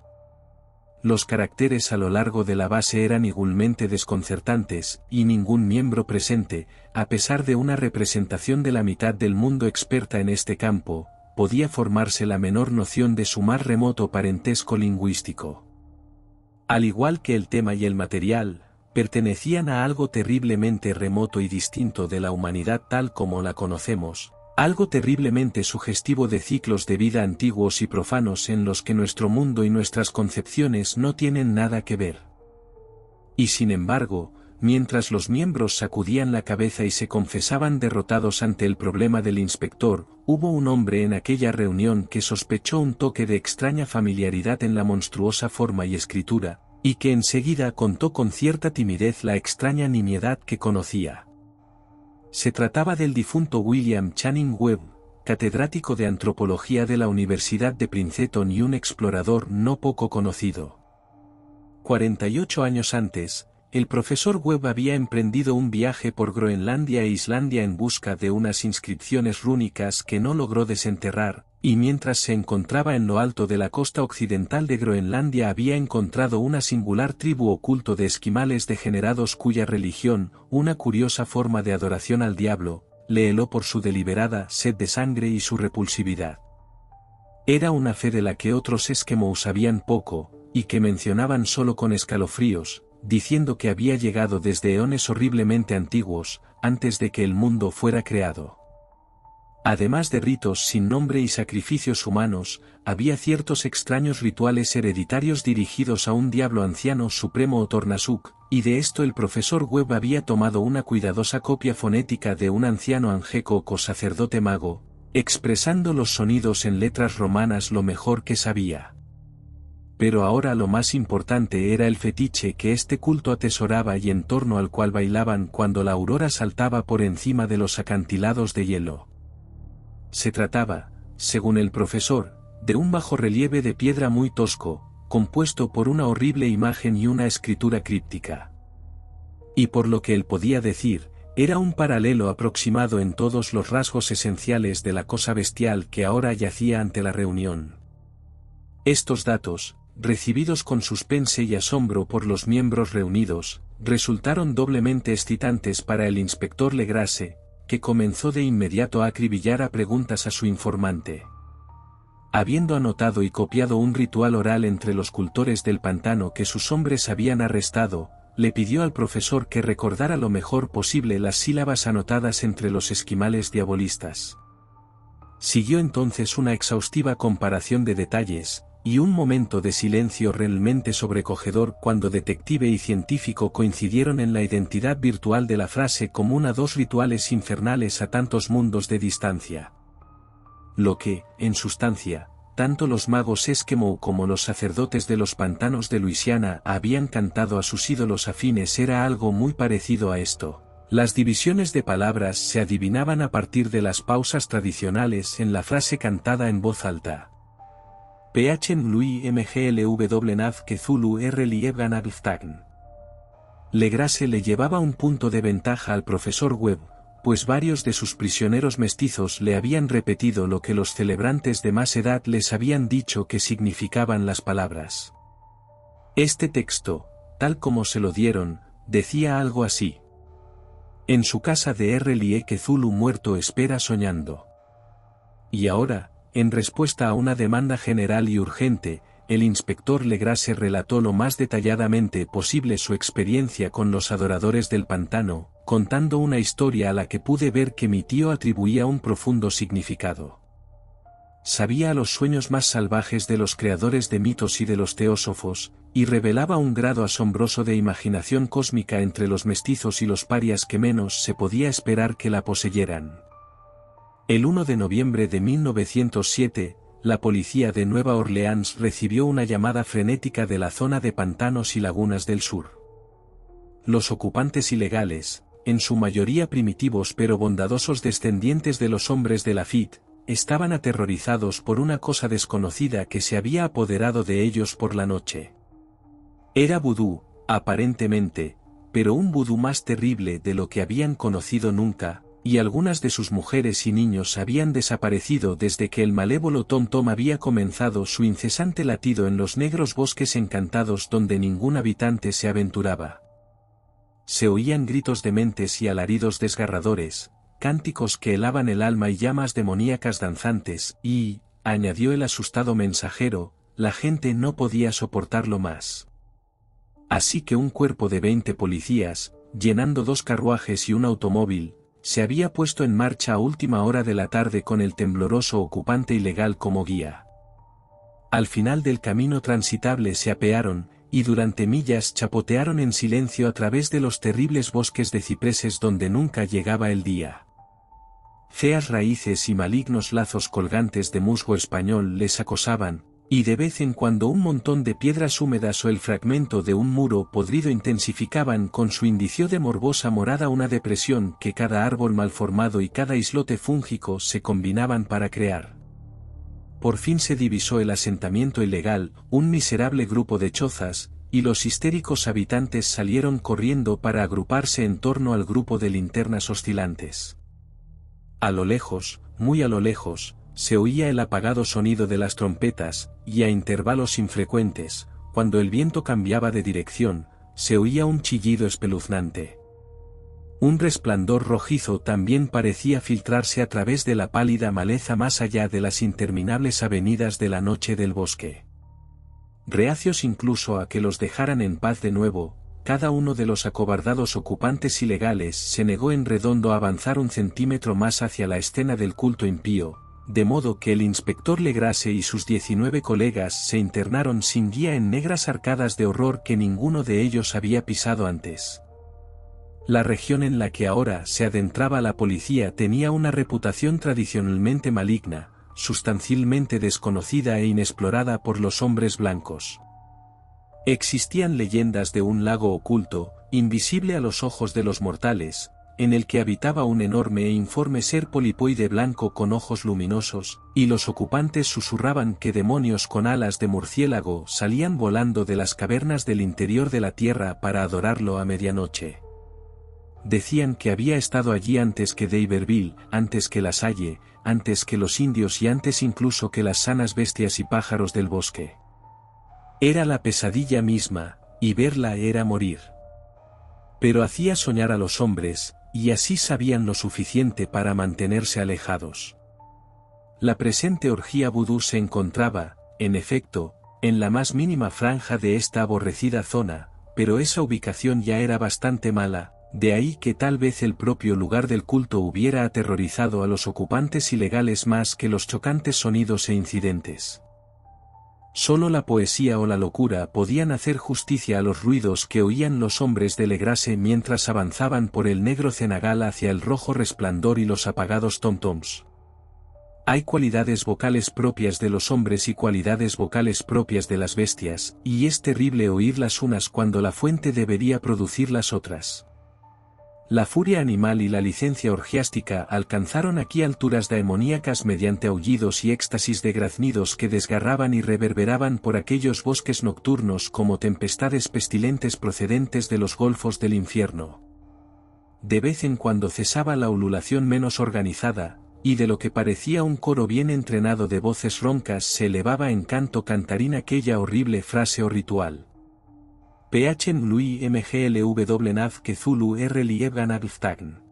Los caracteres a lo largo de la base eran igualmente desconcertantes, y ningún miembro presente, a pesar de una representación de la mitad del mundo experta en este campo, podía formarse la menor noción de su más remoto parentesco lingüístico. Al igual que el tema y el material, pertenecían a algo terriblemente remoto y distinto de la humanidad tal como la conocemos, algo terriblemente sugestivo de ciclos de vida antiguos y profanos en los que nuestro mundo y nuestras concepciones no tienen nada que ver. Y sin embargo, mientras los miembros sacudían la cabeza y se confesaban derrotados ante el problema del inspector, hubo un hombre en aquella reunión que sospechó un toque de extraña familiaridad en la monstruosa forma y escritura, y que enseguida contó con cierta timidez la extraña nimiedad que conocía. Se trataba del difunto William Channing Webb, catedrático de antropología de la Universidad de Princeton y un explorador no poco conocido. 48 años antes, el profesor Webb había emprendido un viaje por Groenlandia e Islandia en busca de unas inscripciones rúnicas que no logró desenterrar, y mientras se encontraba en lo alto de la costa occidental de Groenlandia había encontrado una singular tribu oculto de esquimales degenerados cuya religión, una curiosa forma de adoración al diablo, le heló por su deliberada sed de sangre y su repulsividad. Era una fe de la que otros esquimós sabían poco, y que mencionaban solo con escalofríos, diciendo que había llegado desde eones horriblemente antiguos, antes de que el mundo fuera creado. Además de ritos sin nombre y sacrificios humanos, había ciertos extraños rituales hereditarios dirigidos a un diablo anciano supremo o Tornasuk, y de esto el profesor Webb había tomado una cuidadosa copia fonética de un anciano Angeco o sacerdote mago, expresando los sonidos en letras romanas lo mejor que sabía. Pero ahora lo más importante era el fetiche que este culto atesoraba y en torno al cual bailaban cuando la aurora saltaba por encima de los acantilados de hielo. Se trataba, según el profesor, de un bajorrelieve de piedra muy tosco, compuesto por una horrible imagen y una escritura críptica. Y por lo que él podía decir, era un paralelo aproximado en todos los rasgos esenciales de la cosa bestial que ahora yacía ante la reunión. Estos datos, recibidos con suspense y asombro por los miembros reunidos, resultaron doblemente excitantes para el inspector Legrasse, que comenzó de inmediato a acribillar a preguntas a su informante. Habiendo anotado y copiado un ritual oral entre los cultores del pantano que sus hombres habían arrestado, le pidió al profesor que recordara lo mejor posible las sílabas anotadas entre los esquimales diabolistas. Siguió entonces una exhaustiva comparación de detalles, y un momento de silencio realmente sobrecogedor cuando detective y científico coincidieron en la identidad virtual de la frase común a dos rituales infernales a tantos mundos de distancia. Lo que, en sustancia, tanto los magos esquimó como los sacerdotes de los pantanos de Luisiana habían cantado a sus ídolos afines era algo muy parecido a esto. Las divisiones de palabras se adivinaban a partir de las pausas tradicionales en la frase cantada en voz alta. Legrasse le llevaba un punto de ventaja al profesor Webb, pues varios de sus prisioneros mestizos le habían repetido lo que los celebrantes de más edad les habían dicho que significaban las palabras. Este texto, tal como se lo dieron, decía algo así. En su casa de Rlie Zulu muerto espera soñando. Y ahora, en respuesta a una demanda general y urgente, el inspector Legrasse relató lo más detalladamente posible su experiencia con los adoradores del pantano, contando una historia a la que pude ver que mi tío atribuía un profundo significado. Sabía los sueños más salvajes de los creadores de mitos y de los teósofos, y revelaba un grado asombroso de imaginación cósmica entre los mestizos y los parias que menos se podía esperar que la poseyeran. El 1 de noviembre de 1907, la policía de Nueva Orleans recibió una llamada frenética de la zona de pantanos y lagunas del sur. Los ocupantes ilegales, en su mayoría primitivos pero bondadosos descendientes de los hombres de Lafitte, estaban aterrorizados por una cosa desconocida que se había apoderado de ellos por la noche. Era vudú, aparentemente, pero un vudú más terrible de lo que habían conocido nunca, y algunas de sus mujeres y niños habían desaparecido desde que el malévolo Tom Tom había comenzado su incesante latido en los negros bosques encantados donde ningún habitante se aventuraba. Se oían gritos dementes y alaridos desgarradores, cánticos que helaban el alma y llamas demoníacas danzantes, y, añadió el asustado mensajero, la gente no podía soportarlo más. Así que un cuerpo de 20 policías, llenando 2 carruajes y un automóvil, se había puesto en marcha a última hora de la tarde con el tembloroso ocupante ilegal como guía. Al final del camino transitable se apearon, y durante millas chapotearon en silencio a través de los terribles bosques de cipreses donde nunca llegaba el día. Feas raíces y malignos lazos colgantes de musgo español les acosaban, y de vez en cuando un montón de piedras húmedas o el fragmento de un muro podrido intensificaban con su indicio de morbosa morada una depresión que cada árbol malformado y cada islote fúngico se combinaban para crear. Por fin se divisó el asentamiento ilegal, un miserable grupo de chozas, y los histéricos habitantes salieron corriendo para agruparse en torno al grupo de linternas oscilantes. A lo lejos, muy a lo lejos, se oía el apagado sonido de las trompetas, y a intervalos infrecuentes, cuando el viento cambiaba de dirección, se oía un chillido espeluznante. Un resplandor rojizo también parecía filtrarse a través de la pálida maleza más allá de las interminables avenidas de la noche del bosque. Reacios incluso a que los dejaran en paz de nuevo, cada uno de los acobardados ocupantes ilegales se negó en redondo a avanzar un centímetro más hacia la escena del culto impío, de modo que el inspector Legrasse y sus 19 colegas se internaron sin guía en negras arcadas de horror que ninguno de ellos había pisado antes. La región en la que ahora se adentraba la policía tenía una reputación tradicionalmente maligna, sustancialmente desconocida e inexplorada por los hombres blancos. Existían leyendas de un lago oculto, invisible a los ojos de los mortales, en el que habitaba un enorme e informe ser polipoide blanco con ojos luminosos, y los ocupantes susurraban que demonios con alas de murciélago salían volando de las cavernas del interior de la tierra para adorarlo a medianoche. Decían que había estado allí antes que d'Iberville, antes que La Salle, antes que los indios y antes incluso que las sanas bestias y pájaros del bosque. Era la pesadilla misma, y verla era morir. Pero hacía soñar a los hombres, y así sabían lo suficiente para mantenerse alejados. La presente orgía vudú se encontraba, en efecto, en la más mínima franja de esta aborrecida zona, pero esa ubicación ya era bastante mala, de ahí que tal vez el propio lugar del culto hubiera aterrorizado a los ocupantes ilegales más que los chocantes sonidos e incidentes. Solo la poesía o la locura podían hacer justicia a los ruidos que oían los hombres de Legrasse mientras avanzaban por el negro cenagal hacia el rojo resplandor y los apagados tom-toms. Hay cualidades vocales propias de los hombres y cualidades vocales propias de las bestias, y es terrible oírlas unas cuando la fuente debería producir las otras. La furia animal y la licencia orgiástica alcanzaron aquí alturas demoníacas mediante aullidos y éxtasis de graznidos que desgarraban y reverberaban por aquellos bosques nocturnos como tempestades pestilentes procedentes de los golfos del infierno. de vez en cuando cesaba la ululación menos organizada, y de lo que parecía un coro bien entrenado de voces roncas se elevaba en canto cantarín aquella horrible frase o ritual. Phm lui mglw nav que Zulu rliebganagftagn.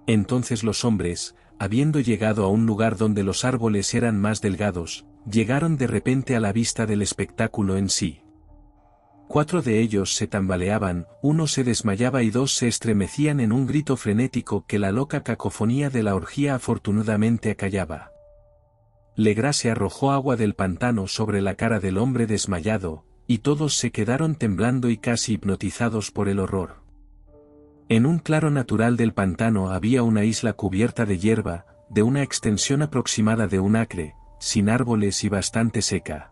Entonces los hombres, habiendo llegado a un lugar donde los árboles eran más delgados, llegaron de repente a la vista del espectáculo en sí. 4 de ellos se tambaleaban, 1 se desmayaba y 2 se estremecían en un grito frenético que la loca cacofonía de la orgía afortunadamente acallaba. Legrase arrojó agua del pantano sobre la cara del hombre desmayado, y todos se quedaron temblando y casi hipnotizados por el horror. En un claro natural del pantano había una isla cubierta de hierba, de una extensión aproximada de 1 acre, sin árboles y bastante seca.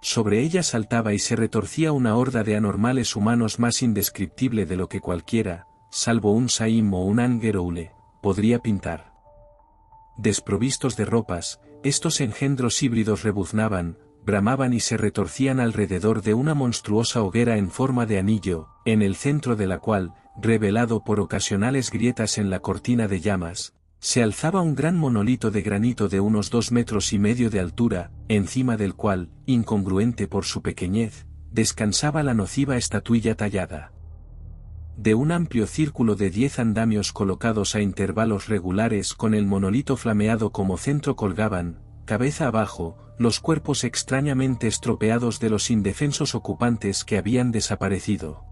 Sobre ella saltaba y se retorcía una horda de anormales humanos más indescriptible de lo que cualquiera, salvo un Saim o un Angeroule, podría pintar. Desprovistos de ropas, estos engendros híbridos rebuznaban, bramaban y se retorcían alrededor de una monstruosa hoguera en forma de anillo, en el centro de la cual, revelado por ocasionales grietas en la cortina de llamas, se alzaba un gran monolito de granito de unos 2,5 metros de altura, encima del cual, incongruente por su pequeñez, descansaba la nociva estatuilla tallada. De un amplio círculo de 10 andamios colocados a intervalos regulares con el monolito flameado como centro colgaban, cabeza abajo, los cuerpos extrañamente estropeados de los indefensos ocupantes que habían desaparecido.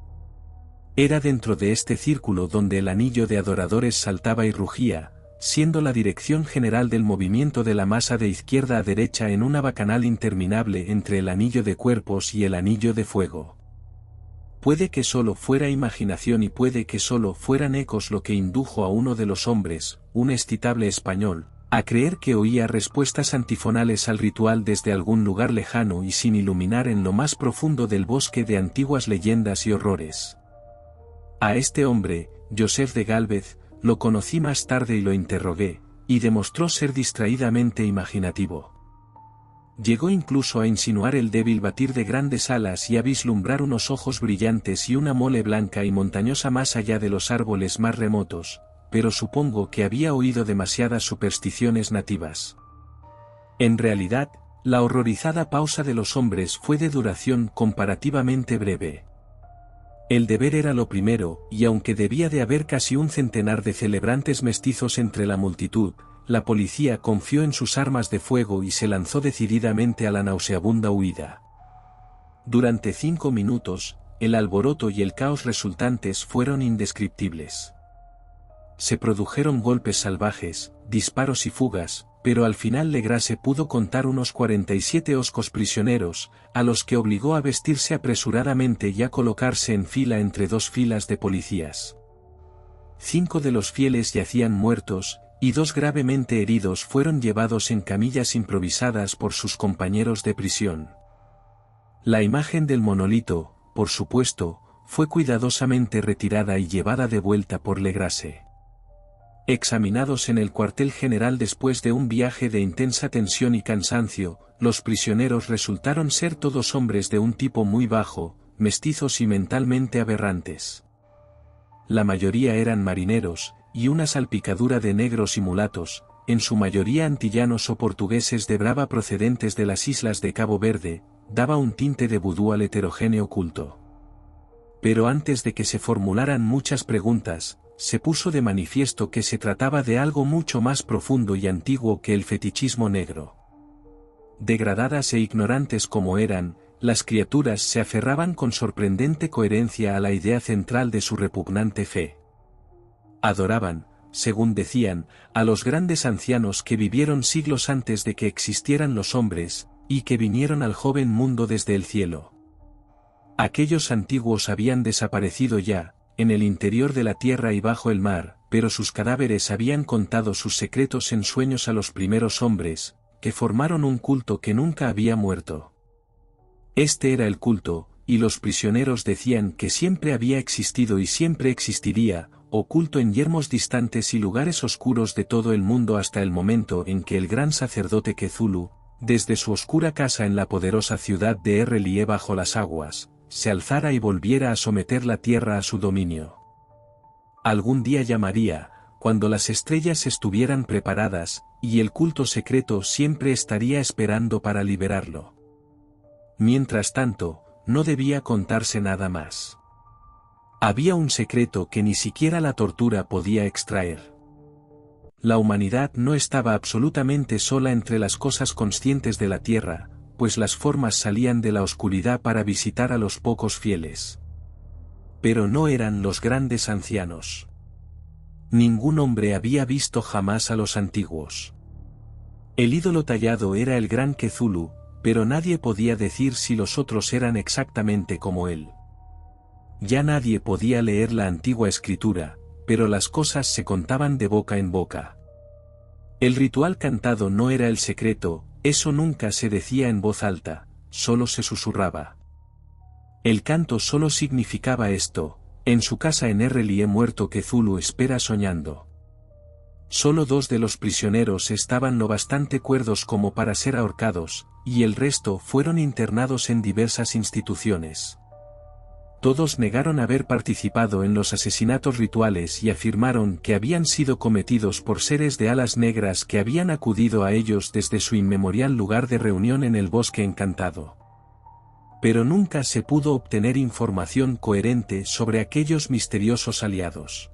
Era dentro de este círculo donde el anillo de adoradores saltaba y rugía, siendo la dirección general del movimiento de la masa de izquierda a derecha en una bacanal interminable entre el anillo de cuerpos y el anillo de fuego. Puede que solo fuera imaginación y puede que solo fueran ecos lo que indujo a uno de los hombres, un excitable español, a creer que oía respuestas antifonales al ritual desde algún lugar lejano y sin iluminar en lo más profundo del bosque de antiguas leyendas y horrores. A este hombre, Joseph de Gálvez, lo conocí más tarde y lo interrogué, y demostró ser distraídamente imaginativo. Llegó incluso a insinuar el débil batir de grandes alas y a vislumbrar unos ojos brillantes y una mole blanca y montañosa más allá de los árboles más remotos, pero supongo que había oído demasiadas supersticiones nativas. En realidad, la horrorizada pausa de los hombres fue de duración comparativamente breve. El deber era lo primero, y aunque debía de haber casi un centenar de celebrantes mestizos entre la multitud, la policía confió en sus armas de fuego y se lanzó decididamente a la nauseabunda huida. Durante 5 minutos, el alboroto y el caos resultantes fueron indescriptibles. Se produjeron golpes salvajes, disparos y fugas, pero al final Legrase pudo contar unos 47 hoscos prisioneros, a los que obligó a vestirse apresuradamente y a colocarse en fila entre 2 filas de policías. 5 de los fieles yacían muertos, y 2 gravemente heridos fueron llevados en camillas improvisadas por sus compañeros de prisión. La imagen del monolito, por supuesto, fue cuidadosamente retirada y llevada de vuelta por Legrase. Examinados en el cuartel general después de un viaje de intensa tensión y cansancio, los prisioneros resultaron ser todos hombres de un tipo muy bajo, mestizos y mentalmente aberrantes. La mayoría eran marineros, y una salpicadura de negros y mulatos, en su mayoría antillanos o portugueses de brava procedentes de las islas de Cabo Verde, daba un tinte de vudú al heterogéneo culto. Pero antes de que se formularan muchas preguntas, se puso de manifiesto que se trataba de algo mucho más profundo y antiguo que el fetichismo negro. Degradadas e ignorantes como eran, las criaturas se aferraban con sorprendente coherencia a la idea central de su repugnante fe. Adoraban, según decían, a los grandes ancianos que vivieron siglos antes de que existieran los hombres, y que vinieron al joven mundo desde el cielo. Aquellos antiguos habían desaparecido ya, en el interior de la tierra y bajo el mar, pero sus cadáveres habían contado sus secretos en sueños a los primeros hombres, que formaron un culto que nunca había muerto. Este era el culto, y los prisioneros decían que siempre había existido y siempre existiría, oculto en yermos distantes y lugares oscuros de todo el mundo hasta el momento en que el gran sacerdote Cthulhu, desde su oscura casa en la poderosa ciudad de R'lyeh bajo las aguas, se alzara y volviera a someter la tierra a su dominio. Algún día llamaría, cuando las estrellas estuvieran preparadas, y el culto secreto siempre estaría esperando para liberarlo. Mientras tanto, no debía contarse nada más. Había un secreto que ni siquiera la tortura podía extraer. La humanidad no estaba absolutamente sola entre las cosas conscientes de la tierra, pues las formas salían de la oscuridad para visitar a los pocos fieles. Pero no eran los grandes ancianos. Ningún hombre había visto jamás a los antiguos. El ídolo tallado era el gran Cthulhu, pero nadie podía decir si los otros eran exactamente como él. Ya nadie podía leer la antigua escritura, pero las cosas se contaban de boca en boca. El ritual cantado no era el secreto, eso nunca se decía en voz alta, solo se susurraba. El canto solo significaba esto: en su casa en Errelie muerto Cthulhu espera soñando. Solo 2 de los prisioneros estaban lo bastante cuerdos como para ser ahorcados, y el resto fueron internados en diversas instituciones. Todos negaron haber participado en los asesinatos rituales y afirmaron que habían sido cometidos por seres de alas negras que habían acudido a ellos desde su inmemorial lugar de reunión en el bosque encantado. Pero nunca se pudo obtener información coherente sobre aquellos misteriosos aliados.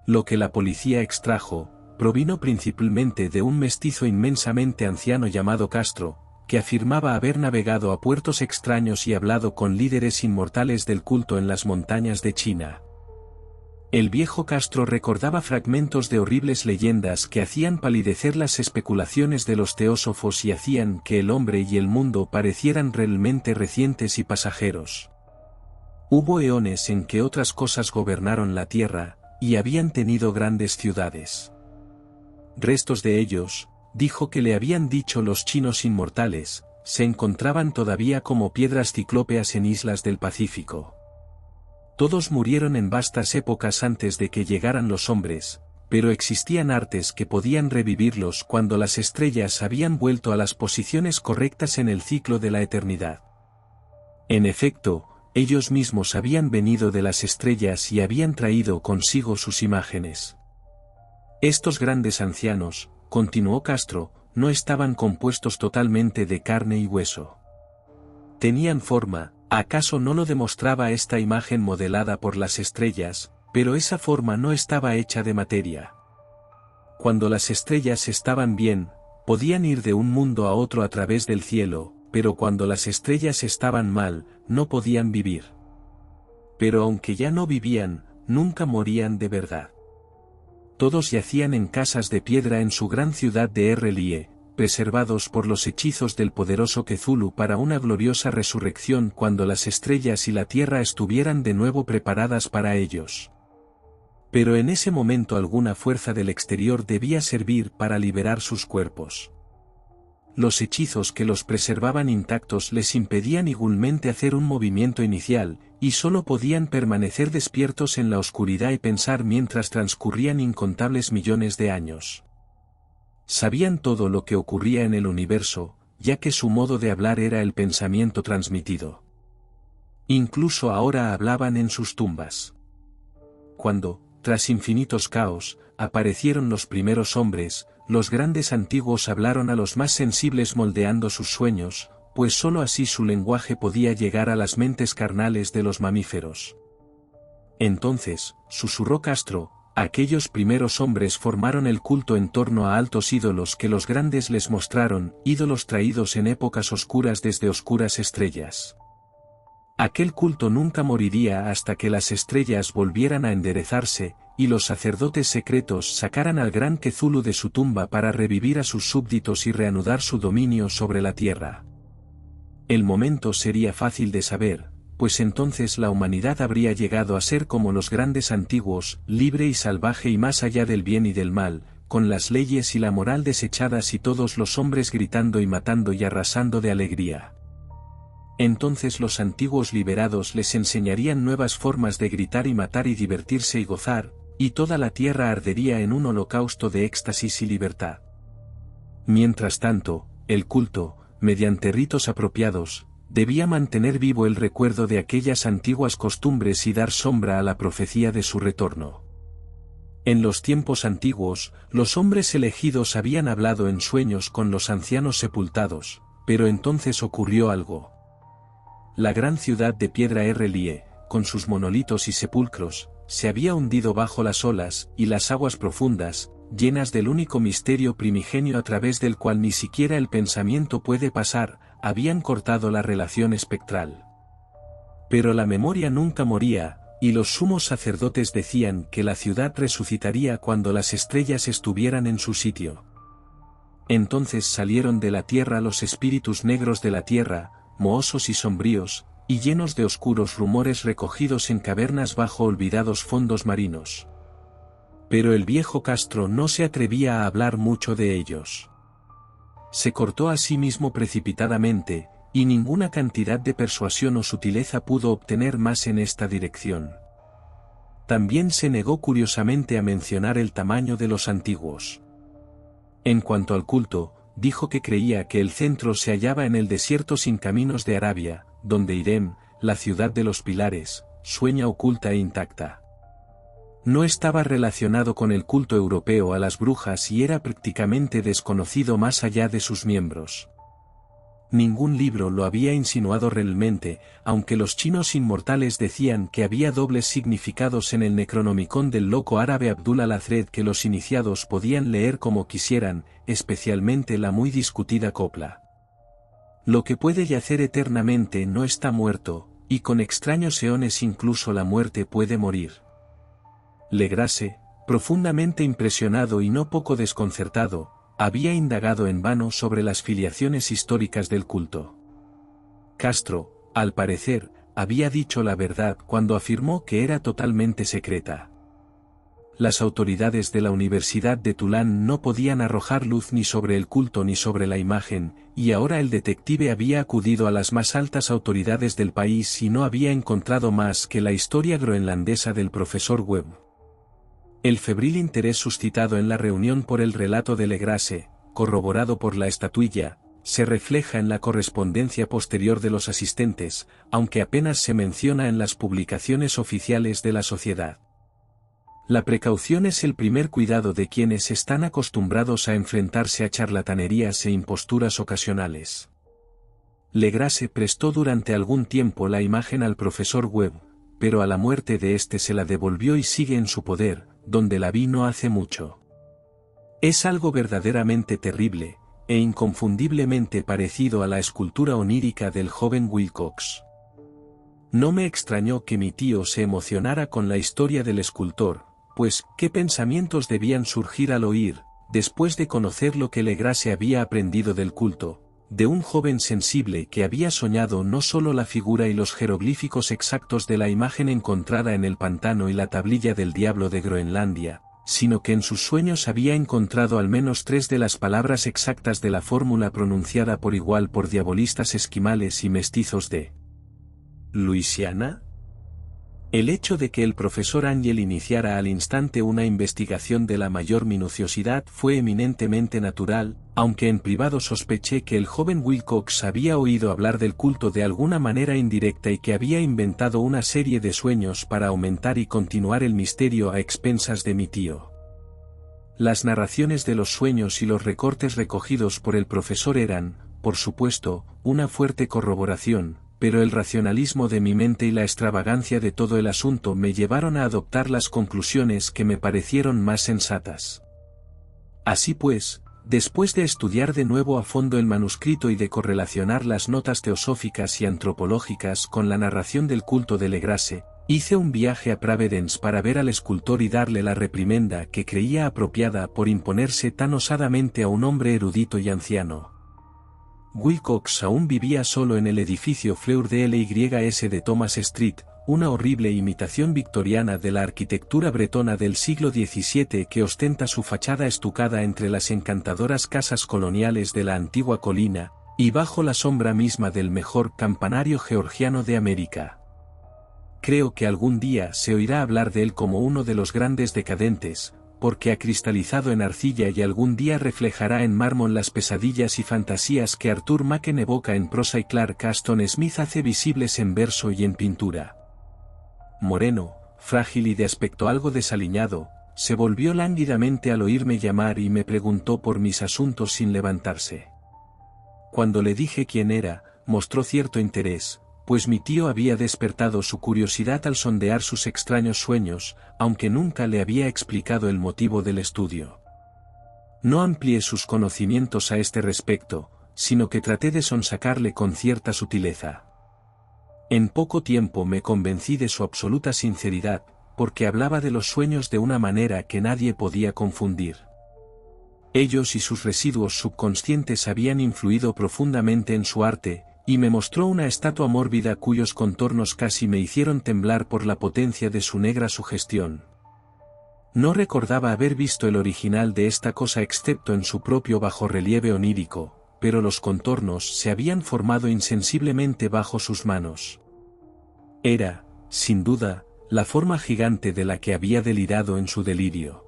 Lo que la policía extrajo, provino principalmente de un mestizo inmensamente anciano llamado Castro, que afirmaba haber navegado a puertos extraños y hablado con líderes inmortales del culto en las montañas de China. El viejo Castro recordaba fragmentos de horribles leyendas que hacían palidecer las especulaciones de los teósofos y hacían que el hombre y el mundo parecieran realmente recientes y pasajeros. Hubo eones en que otras cosas gobernaron la tierra, y habían tenido grandes ciudades. Restos de ellos, dijo que le habían dicho los chinos inmortales, se encontraban todavía como piedras ciclópeas en islas del Pacífico. Todos murieron en vastas épocas antes de que llegaran los hombres, pero existían artes que podían revivirlos cuando las estrellas habían vuelto a las posiciones correctas en el ciclo de la eternidad. En efecto, ellos mismos habían venido de las estrellas y habían traído consigo sus imágenes. Estos grandes ancianos, continuó Castro, no estaban compuestos totalmente de carne y hueso. Tenían forma, ¿acaso no lo demostraba esta imagen modelada por las estrellas? Pero esa forma no estaba hecha de materia. Cuando las estrellas estaban bien, podían ir de un mundo a otro a través del cielo, pero cuando las estrellas estaban mal, no podían vivir. Pero aunque ya no vivían, nunca morían de verdad. Todos yacían en casas de piedra en su gran ciudad de Errelie, preservados por los hechizos del poderoso Cthulhu para una gloriosa resurrección cuando las estrellas y la tierra estuvieran de nuevo preparadas para ellos. Pero en ese momento alguna fuerza del exterior debía servir para liberar sus cuerpos. Los hechizos que los preservaban intactos les impedían igualmente hacer un movimiento inicial, y solo podían permanecer despiertos en la oscuridad y pensar mientras transcurrían incontables millones de años. Sabían todo lo que ocurría en el universo, ya que su modo de hablar era el pensamiento transmitido. Incluso ahora hablaban en sus tumbas. Cuando, tras infinitos caos, aparecieron los primeros hombres, los grandes antiguos hablaron a los más sensibles moldeando sus sueños, pues sólo así su lenguaje podía llegar a las mentes carnales de los mamíferos. Entonces, susurró Castro, aquellos primeros hombres formaron el culto en torno a altos ídolos que los grandes les mostraron, ídolos traídos en épocas oscuras desde oscuras estrellas. Aquel culto nunca moriría hasta que las estrellas volvieran a enderezarse, y los sacerdotes secretos sacaran al gran Cthulhu de su tumba para revivir a sus súbditos y reanudar su dominio sobre la tierra. El momento sería fácil de saber, pues entonces la humanidad habría llegado a ser como los grandes antiguos, libre y salvaje y más allá del bien y del mal, con las leyes y la moral desechadas y todos los hombres gritando y matando y arrasando de alegría. Entonces los antiguos liberados les enseñarían nuevas formas de gritar y matar y divertirse y gozar, y toda la tierra ardería en un holocausto de éxtasis y libertad. Mientras tanto, el culto, mediante ritos apropiados, debía mantener vivo el recuerdo de aquellas antiguas costumbres y dar sombra a la profecía de su retorno. En los tiempos antiguos, los hombres elegidos habían hablado en sueños con los ancianos sepultados, pero entonces ocurrió algo. La gran ciudad de piedra Errelie, con sus monolitos y sepulcros, se había hundido bajo las olas y las aguas profundas, llenas del único misterio primigenio a través del cual ni siquiera el pensamiento puede pasar, habían cortado la relación espectral. Pero la memoria nunca moría, y los sumos sacerdotes decían que la ciudad resucitaría cuando las estrellas estuvieran en su sitio. Entonces salieron de la tierra los espíritus negros de la tierra, mohosos y sombríos, y llenos de oscuros rumores recogidos en cavernas bajo olvidados fondos marinos. Pero el viejo Castro no se atrevía a hablar mucho de ellos. Se cortó a sí mismo precipitadamente, y ninguna cantidad de persuasión o sutileza pudo obtener más en esta dirección. También se negó curiosamente a mencionar el tamaño de los antiguos. En cuanto al culto, dijo que creía que el centro se hallaba en el desierto sin caminos de Arabia, donde Irem, la ciudad de los pilares, sueña oculta e intacta. No estaba relacionado con el culto europeo a las brujas y era prácticamente desconocido más allá de sus miembros. Ningún libro lo había insinuado realmente, aunque los chinos inmortales decían que había dobles significados en el Necronomicon del loco árabe Abdul al-Azred que los iniciados podían leer como quisieran, especialmente la muy discutida copla. Lo que puede yacer eternamente no está muerto, y con extraños eones incluso la muerte puede morir. Legrasse, profundamente impresionado y no poco desconcertado, había indagado en vano sobre las filiaciones históricas del culto. Castro, al parecer, había dicho la verdad cuando afirmó que era totalmente secreta. Las autoridades de la Universidad de Tulán no podían arrojar luz ni sobre el culto ni sobre la imagen, y ahora el detective había acudido a las más altas autoridades del país y no había encontrado más que la historia groenlandesa del profesor Webb. El febril interés suscitado en la reunión por el relato de Legrasse, corroborado por la estatuilla, se refleja en la correspondencia posterior de los asistentes, aunque apenas se menciona en las publicaciones oficiales de la sociedad. La precaución es el primer cuidado de quienes están acostumbrados a enfrentarse a charlatanerías e imposturas ocasionales. Legrasse prestó durante algún tiempo la imagen al profesor Webb, pero a la muerte de éste se la devolvió y sigue en su poder, donde la vi no hace mucho. Es algo verdaderamente terrible, e inconfundiblemente parecido a la escultura onírica del joven Wilcox. No me extrañó que mi tío se emocionara con la historia del escultor, pues, ¿qué pensamientos debían surgir al oír, después de conocer lo que Legrasse había aprendido del culto, de un joven sensible que había soñado no solo la figura y los jeroglíficos exactos de la imagen encontrada en el pantano y la tablilla del diablo de Groenlandia, sino que en sus sueños había encontrado al menos 3 de las palabras exactas de la fórmula pronunciada por igual por diabolistas esquimales y mestizos de Luisiana? El hecho de que el profesor Ángel iniciara al instante una investigación de la mayor minuciosidad fue eminentemente natural, aunque en privado sospeché que el joven Wilcox había oído hablar del culto de alguna manera indirecta y que había inventado una serie de sueños para aumentar y continuar el misterio a expensas de mi tío. Las narraciones de los sueños y los recortes recogidos por el profesor eran, por supuesto, una fuerte corroboración, pero el racionalismo de mi mente y la extravagancia de todo el asunto me llevaron a adoptar las conclusiones que me parecieron más sensatas. Así pues, después de estudiar de nuevo a fondo el manuscrito y de correlacionar las notas teosóficas y antropológicas con la narración del culto de Legrasse, hice un viaje a Providence para ver al escultor y darle la reprimenda que creía apropiada por imponerse tan osadamente a un hombre erudito y anciano. Wilcox aún vivía solo en el edificio Fleur de Lys de Thomas Street, una horrible imitación victoriana de la arquitectura bretona del siglo XVII que ostenta su fachada estucada entre las encantadoras casas coloniales de la antigua colina, y bajo la sombra misma del mejor campanario georgiano de América. Creo que algún día se oirá hablar de él como uno de los grandes decadentes, porque ha cristalizado en arcilla y algún día reflejará en mármol las pesadillas y fantasías que Arthur Machen evoca en prosa y Clark Aston Smith hace visibles en verso y en pintura. Moreno, frágil y de aspecto algo desaliñado, se volvió lánguidamente al oírme llamar y me preguntó por mis asuntos sin levantarse. Cuando le dije quién era, mostró cierto interés, pues mi tío había despertado su curiosidad al sondear sus extraños sueños, aunque nunca le había explicado el motivo del estudio. No amplié sus conocimientos a este respecto, sino que traté de sonsacarle con cierta sutileza. En poco tiempo me convencí de su absoluta sinceridad, porque hablaba de los sueños de una manera que nadie podía confundir. Ellos y sus residuos subconscientes habían influido profundamente en su arte, y me mostró una estatua mórbida cuyos contornos casi me hicieron temblar por la potencia de su negra sugestión. No recordaba haber visto el original de esta cosa excepto en su propio bajorrelieve onírico, pero los contornos se habían formado insensiblemente bajo sus manos. Era, sin duda, la forma gigante de la que había delirado en su delirio.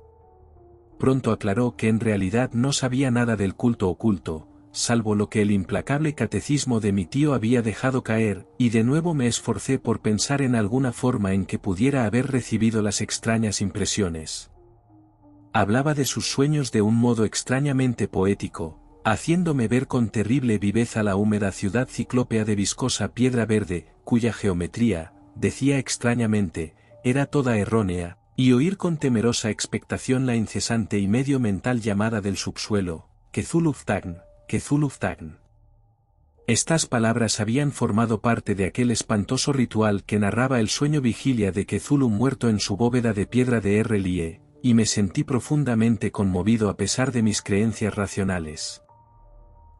Pronto aclaró que en realidad no sabía nada del culto oculto, salvo lo que el implacable catecismo de mi tío había dejado caer, y de nuevo me esforcé por pensar en alguna forma en que pudiera haber recibido las extrañas impresiones. Hablaba de sus sueños de un modo extrañamente poético, haciéndome ver con terrible viveza la húmeda ciudad ciclópea de viscosa piedra verde, cuya geometría, decía extrañamente, era toda errónea, y oír con temerosa expectación la incesante y medio mental llamada del subsuelo, Quetzulhuachtán, Quetzulhuachtán. Estas palabras habían formado parte de aquel espantoso ritual que narraba el sueño vigilia de Quetzulhu muerto en su bóveda de piedra de Errelie, y me sentí profundamente conmovido a pesar de mis creencias racionales.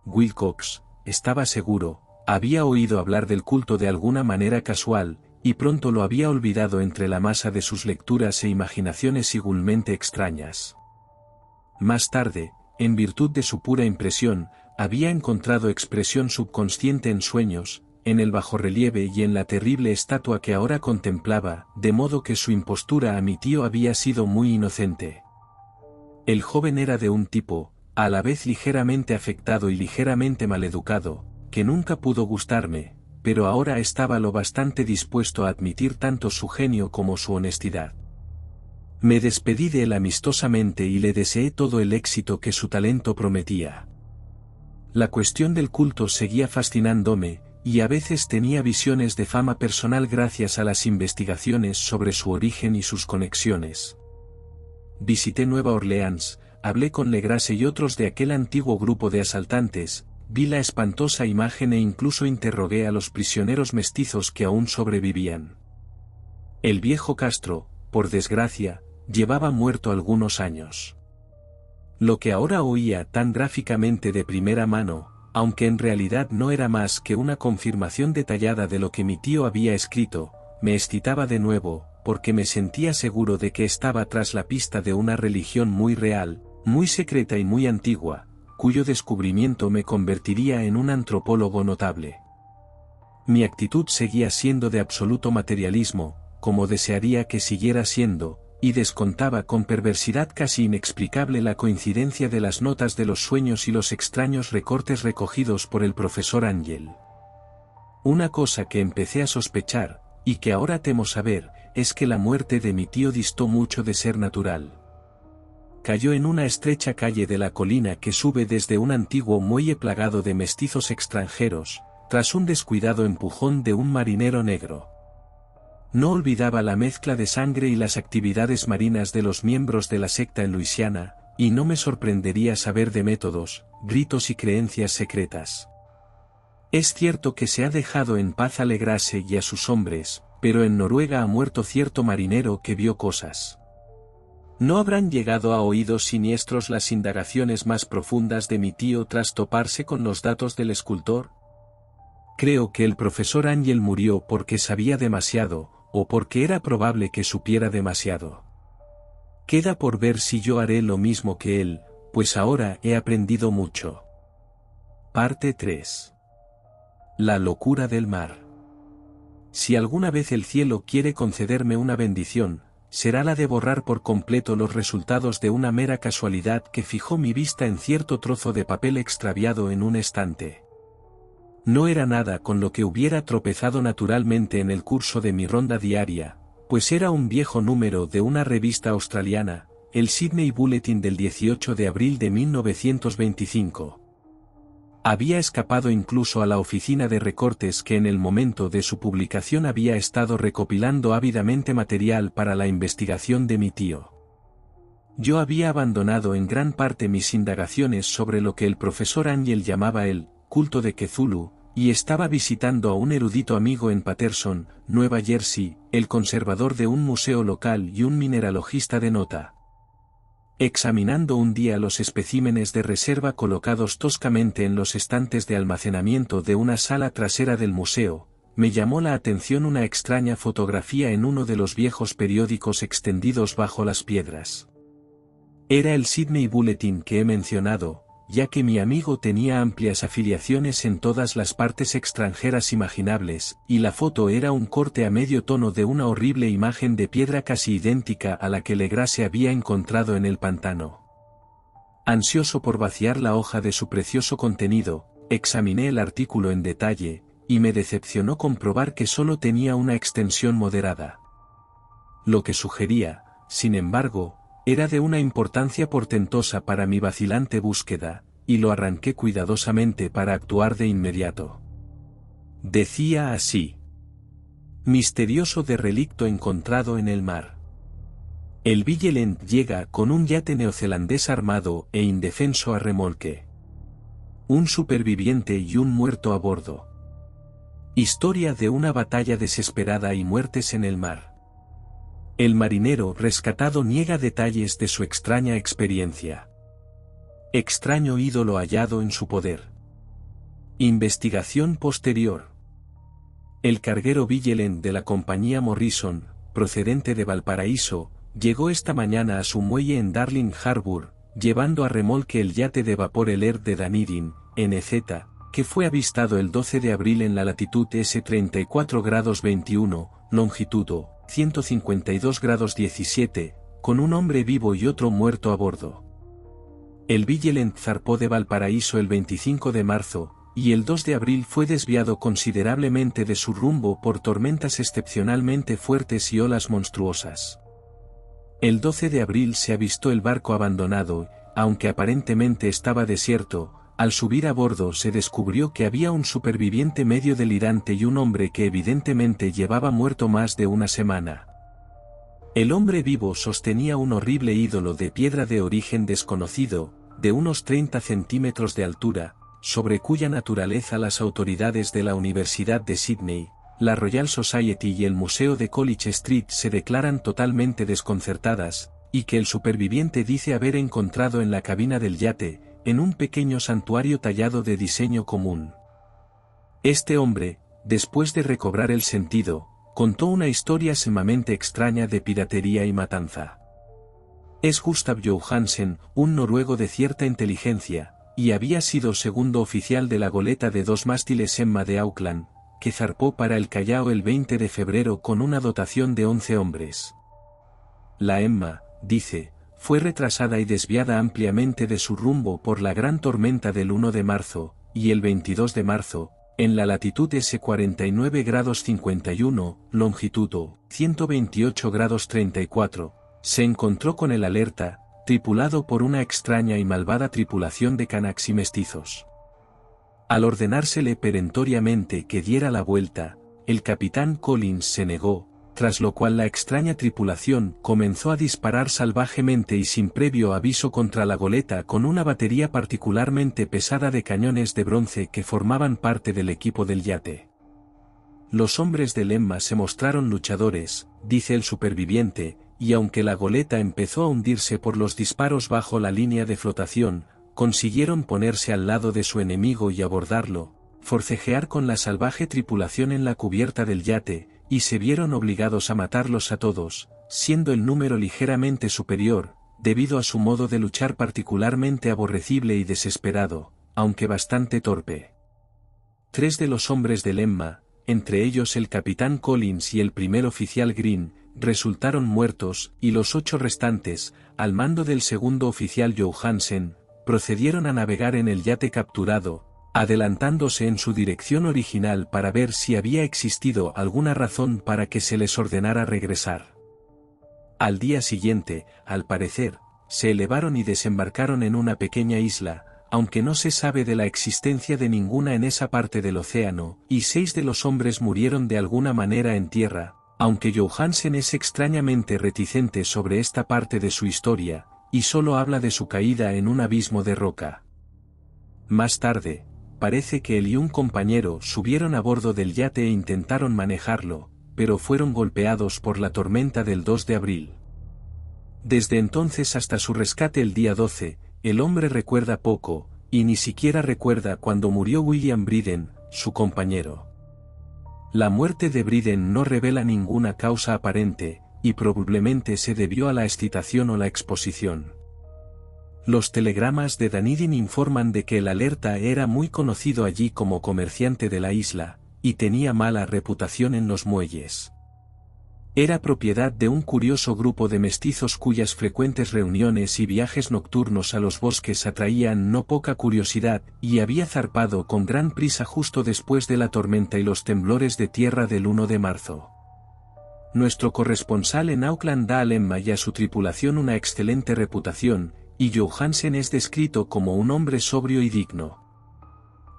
Wilcox, estaba seguro, había oído hablar del culto de alguna manera casual, y pronto lo había olvidado entre la masa de sus lecturas e imaginaciones igualmente extrañas. Más tarde, en virtud de su pura impresión, había encontrado expresión subconsciente en sueños, en el bajorrelieve y en la terrible estatua que ahora contemplaba, de modo que su impostura a mi tío había sido muy inocente. El joven era de un tipo, a la vez ligeramente afectado y ligeramente maleducado, que nunca pudo gustarme, pero ahora estaba lo bastante dispuesto a admitir tanto su genio como su honestidad. Me despedí de él amistosamente y le deseé todo el éxito que su talento prometía. La cuestión del culto seguía fascinándome, y a veces tenía visiones de fama personal gracias a las investigaciones sobre su origen y sus conexiones. Visité Nueva Orleans, hablé con Legrasse y otros de aquel antiguo grupo de asaltantes, vi la espantosa imagen e incluso interrogué a los prisioneros mestizos que aún sobrevivían. El viejo Castro, por desgracia, llevaba muerto algunos años. Lo que ahora oía tan gráficamente de primera mano, aunque en realidad no era más que una confirmación detallada de lo que mi tío había escrito, me excitaba de nuevo, porque me sentía seguro de que estaba tras la pista de una religión muy real, muy secreta y muy antigua, cuyo descubrimiento me convertiría en un antropólogo notable. Mi actitud seguía siendo de absoluto materialismo, como desearía que siguiera siendo, y descontaba con perversidad casi inexplicable la coincidencia de las notas de los sueños y los extraños recortes recogidos por el profesor Ángel. Una cosa que empecé a sospechar, y que ahora temo saber, es que la muerte de mi tío distó mucho de ser natural. Cayó en una estrecha calle de la colina que sube desde un antiguo muelle plagado de mestizos extranjeros, tras un descuidado empujón de un marinero negro. No olvidaba la mezcla de sangre y las actividades marinas de los miembros de la secta en Luisiana, y no me sorprendería saber de métodos, gritos y creencias secretas. Es cierto que se ha dejado en paz a Legrasse y a sus hombres, pero en Noruega ha muerto cierto marinero que vio cosas. ¿No habrán llegado a oídos siniestros las indagaciones más profundas de mi tío tras toparse con los datos del escultor? Creo que el profesor Ángel murió porque sabía demasiado, o porque era probable que supiera demasiado. Queda por ver si yo haré lo mismo que él, pues ahora he aprendido mucho. Parte 3. La locura del mar. Si alguna vez el cielo quiere concederme una bendición, será la de borrar por completo los resultados de una mera casualidad que fijó mi vista en cierto trozo de papel extraviado en un estante. No era nada con lo que hubiera tropezado naturalmente en el curso de mi ronda diaria, pues era un viejo número de una revista australiana, el Sydney Bulletin del 18 de abril de 1925. Había escapado incluso a la oficina de recortes que en el momento de su publicación había estado recopilando ávidamente material para la investigación de mi tío. Yo había abandonado en gran parte mis indagaciones sobre lo que el profesor Angel llamaba el culto de Cthulhu, y estaba visitando a un erudito amigo en Paterson, Nueva Jersey, el conservador de un museo local y un mineralogista de nota. Examinando un día los especímenes de reserva colocados toscamente en los estantes de almacenamiento de una sala trasera del museo, me llamó la atención una extraña fotografía en uno de los viejos periódicos extendidos bajo las piedras. Era el Sydney Bulletin que he mencionado, ya que mi amigo tenía amplias afiliaciones en todas las partes extranjeras imaginables, y la foto era un corte a medio tono de una horrible imagen de piedra casi idéntica a la que Legrase había encontrado en el pantano. Ansioso por vaciar la hoja de su precioso contenido, examiné el artículo en detalle, y me decepcionó comprobar que solo tenía una extensión moderada. Lo que sugería, sin embargo, era de una importancia portentosa para mi vacilante búsqueda, y lo arranqué cuidadosamente para actuar de inmediato. Decía así: misterioso derrelicto encontrado en el mar. El Vigilant llega con un yate neozelandés armado e indefenso a remolque. Un superviviente y un muerto a bordo. Historia de una batalla desesperada y muertes en el mar. El marinero rescatado niega detalles de su extraña experiencia. Extraño ídolo hallado en su poder. Investigación posterior. El carguero Vigilant de la compañía Morrison, procedente de Valparaíso, llegó esta mañana a su muelle en Darling Harbour, llevando a remolque el yate de vapor Alert de Dunedin, NZ, que fue avistado el 12 de abril en la latitud S 34 grados 21, longitud 152 grados 17, con un hombre vivo y otro muerto a bordo. El Vigilant zarpó de Valparaíso el 25 de marzo, y el 2 de abril fue desviado considerablemente de su rumbo por tormentas excepcionalmente fuertes y olas monstruosas. El 12 de abril se avistó el barco abandonado, aunque aparentemente estaba desierto. Al subir a bordo se descubrió que había un superviviente medio delirante y un hombre que evidentemente llevaba muerto más de una semana. El hombre vivo sostenía un horrible ídolo de piedra de origen desconocido, de unos 30 centímetros de altura, sobre cuya naturaleza las autoridades de la Universidad de Sydney, la Royal Society y el Museo de College Street se declaran totalmente desconcertadas, y que el superviviente dice haber encontrado en la cabina del yate, en un pequeño santuario tallado de diseño común. Este hombre, después de recobrar el sentido, contó una historia sumamente extraña de piratería y matanza. Es Gustav Johansen, un noruego de cierta inteligencia, y había sido segundo oficial de la goleta de 2 mástiles Emma de Auckland, que zarpó para el Callao el 20 de febrero con una dotación de 11 hombres. La Emma, dice, fue retrasada y desviada ampliamente de su rumbo por la gran tormenta del 1 de marzo, y el 22 de marzo, en la latitud S 49 grados 51, longitud 128 grados 34, se encontró con el Alerta, tripulado por una extraña y malvada tripulación de Kanaks y mestizos. Al ordenársele perentoriamente que diera la vuelta, el capitán Collins se negó, tras lo cual la extraña tripulación comenzó a disparar salvajemente y sin previo aviso contra la goleta con una batería particularmente pesada de cañones de bronce que formaban parte del equipo del yate. Los hombres del Emma se mostraron luchadores, dice el superviviente, y aunque la goleta empezó a hundirse por los disparos bajo la línea de flotación, consiguieron ponerse al lado de su enemigo y abordarlo, forcejear con la salvaje tripulación en la cubierta del yate, y se vieron obligados a matarlos a todos, siendo el número ligeramente superior, debido a su modo de luchar particularmente aborrecible y desesperado, aunque bastante torpe. 3 de los hombres del Emma, entre ellos el capitán Collins y el primer oficial Green, resultaron muertos, y los 8 restantes, al mando del segundo oficial Johansen, procedieron a navegar en el yate capturado, adelantándose en su dirección original para ver si había existido alguna razón para que se les ordenara regresar. Al día siguiente, al parecer, se elevaron y desembarcaron en una pequeña isla, aunque no se sabe de la existencia de ninguna en esa parte del océano, y 6 de los hombres murieron de alguna manera en tierra, aunque Johansen es extrañamente reticente sobre esta parte de su historia, y solo habla de su caída en un abismo de roca. Más tarde, parece que él y un compañero subieron a bordo del yate e intentaron manejarlo, pero fueron golpeados por la tormenta del 2 de abril. Desde entonces hasta su rescate el día 12, el hombre recuerda poco, y ni siquiera recuerda cuando murió William Briden, su compañero. La muerte de Briden no revela ninguna causa aparente, y probablemente se debió a la excitación o la exposición. Los telegramas de Dunedin informan de que el alerta era muy conocido allí como comerciante de la isla, y tenía mala reputación en los muelles. Era propiedad de un curioso grupo de mestizos cuyas frecuentes reuniones y viajes nocturnos a los bosques atraían no poca curiosidad, y había zarpado con gran prisa justo después de la tormenta y los temblores de tierra del 1 de marzo. Nuestro corresponsal en Auckland da al Emma y a su tripulación una excelente reputación, y Johansen es descrito como un hombre sobrio y digno.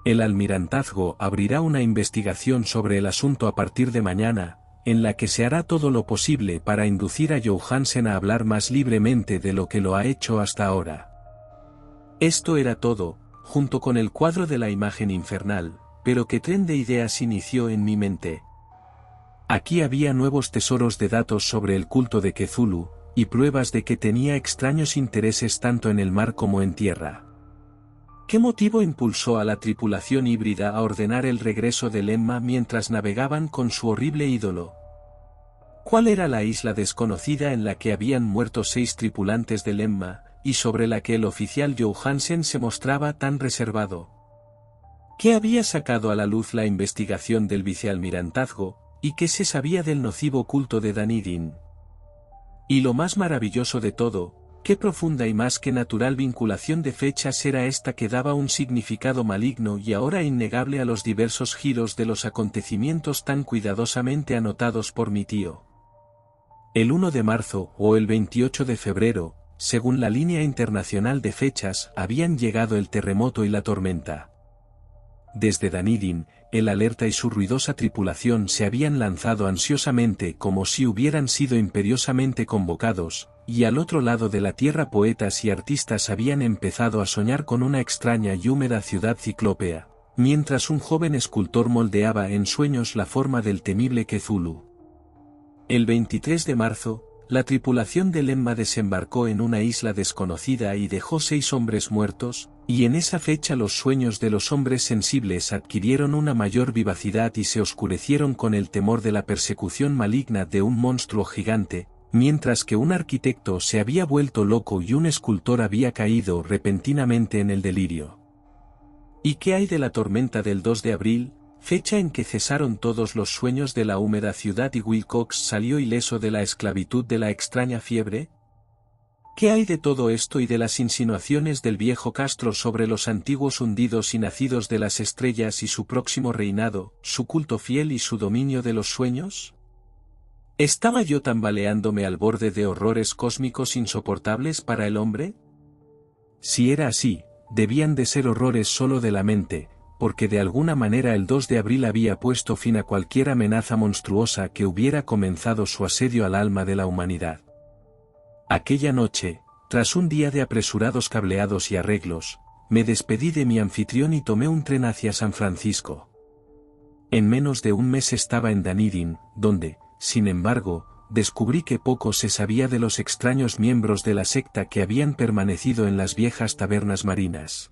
El almirantazgo abrirá una investigación sobre el asunto a partir de mañana, en la que se hará todo lo posible para inducir a Johansen a hablar más libremente de lo que lo ha hecho hasta ahora. Esto era todo, junto con el cuadro de la imagen infernal, pero qué tren de ideas inició en mi mente. Aquí había nuevos tesoros de datos sobre el culto de Cthulhu, y pruebas de que tenía extraños intereses tanto en el mar como en tierra. ¿Qué motivo impulsó a la tripulación híbrida a ordenar el regreso del Emma mientras navegaban con su horrible ídolo? ¿Cuál era la isla desconocida en la que habían muerto 6 tripulantes del Emma, y sobre la que el oficial Johansen se mostraba tan reservado? ¿Qué había sacado a la luz la investigación del vicealmirantazgo, y qué se sabía del nocivo culto de Dunedin? Y lo más maravilloso de todo, qué profunda y más que natural vinculación de fechas era esta que daba un significado maligno y ahora innegable a los diversos giros de los acontecimientos tan cuidadosamente anotados por mi tío. El 1 de marzo o el 28 de febrero, según la línea internacional de fechas, habían llegado el terremoto y la tormenta. Desde Dunedin, el alerta y su ruidosa tripulación se habían lanzado ansiosamente como si hubieran sido imperiosamente convocados, y al otro lado de la tierra poetas y artistas habían empezado a soñar con una extraña y húmeda ciudad ciclópea, mientras un joven escultor moldeaba en sueños la forma del temible Cthulhu. El 23 de marzo, la tripulación del Emma desembarcó en una isla desconocida y dejó 6 hombres muertos, y en esa fecha los sueños de los hombres sensibles adquirieron una mayor vivacidad y se oscurecieron con el temor de la persecución maligna de un monstruo gigante, mientras que un arquitecto se había vuelto loco y un escultor había caído repentinamente en el delirio. ¿Y qué hay de la tormenta del 2 de abril? Fecha en que cesaron todos los sueños de la húmeda ciudad y Wilcox salió ileso de la esclavitud de la extraña fiebre? ¿Qué hay de todo esto y de las insinuaciones del viejo Castro sobre los antiguos hundidos y nacidos de las estrellas y su próximo reinado, su culto fiel y su dominio de los sueños? ¿Estaba yo tambaleándome al borde de horrores cósmicos insoportables para el hombre? Si era así, debían de ser horrores solo de la mente, porque de alguna manera el 2 de abril había puesto fin a cualquier amenaza monstruosa que hubiera comenzado su asedio al alma de la humanidad. Aquella noche, tras un día de apresurados cableados y arreglos, me despedí de mi anfitrión y tomé un tren hacia San Francisco. En menos de un mes estaba en Dunedin, donde, sin embargo, descubrí que poco se sabía de los extraños miembros de la secta que habían permanecido en las viejas tabernas marinas.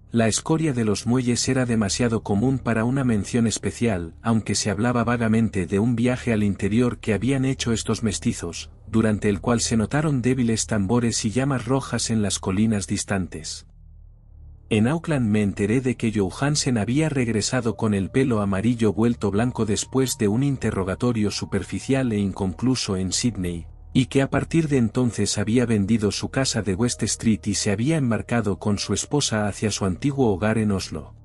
La escoria de los muelles era demasiado común para una mención especial, aunque se hablaba vagamente de un viaje al interior que habían hecho estos mestizos, durante el cual se notaron débiles tambores y llamas rojas en las colinas distantes. En Auckland me enteré de que Johansen había regresado con el pelo amarillo vuelto blanco después de un interrogatorio superficial e inconcluso en Sydney, y que a partir de entonces había vendido su casa de West Street y se había embarcado con su esposa hacia su antiguo hogar en Oslo.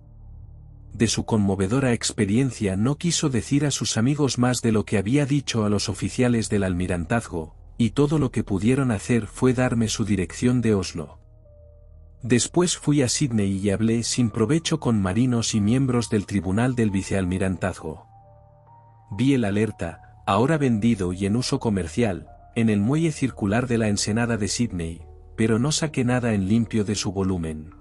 De su conmovedora experiencia no quiso decir a sus amigos más de lo que había dicho a los oficiales del almirantazgo, y todo lo que pudieron hacer fue darme su dirección de Oslo. Después fui a Sídney y hablé sin provecho con marinos y miembros del tribunal del vicealmirantazgo. Vi el Alerta, ahora vendido y en uso comercial, en el muelle circular de la ensenada de Sídney, pero no saqué nada en limpio de su volumen.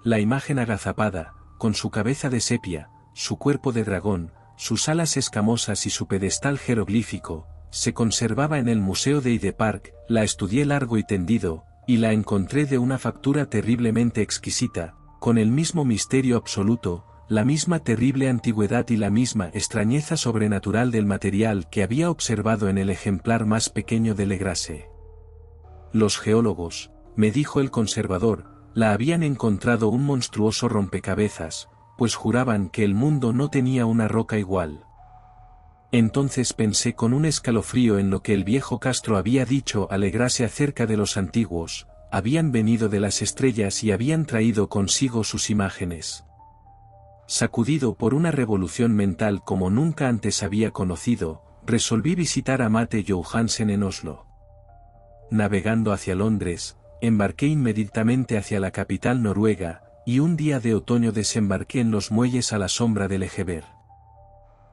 La imagen agazapada, con su cabeza de sepia, su cuerpo de dragón, sus alas escamosas y su pedestal jeroglífico, se conservaba en el Museo de Hyde Park. La estudié largo y tendido, y la encontré de una factura terriblemente exquisita, con el mismo misterio absoluto, la misma terrible antigüedad y la misma extrañeza sobrenatural del material que había observado en el ejemplar más pequeño de Legrasse. Los geólogos, me dijo el conservador, la habían encontrado un monstruoso rompecabezas, pues juraban que el mundo no tenía una roca igual. Entonces pensé con un escalofrío en lo que el viejo Castro había dicho a Legrasse acerca de los antiguos, habían venido de las estrellas y habían traído consigo sus imágenes. Sacudido por una revolución mental como nunca antes había conocido, resolví visitar a Mate Johansen en Oslo. Navegando hacia Londres, embarqué inmediatamente hacia la capital noruega, y un día de otoño desembarqué en los muelles a la sombra del Egeber.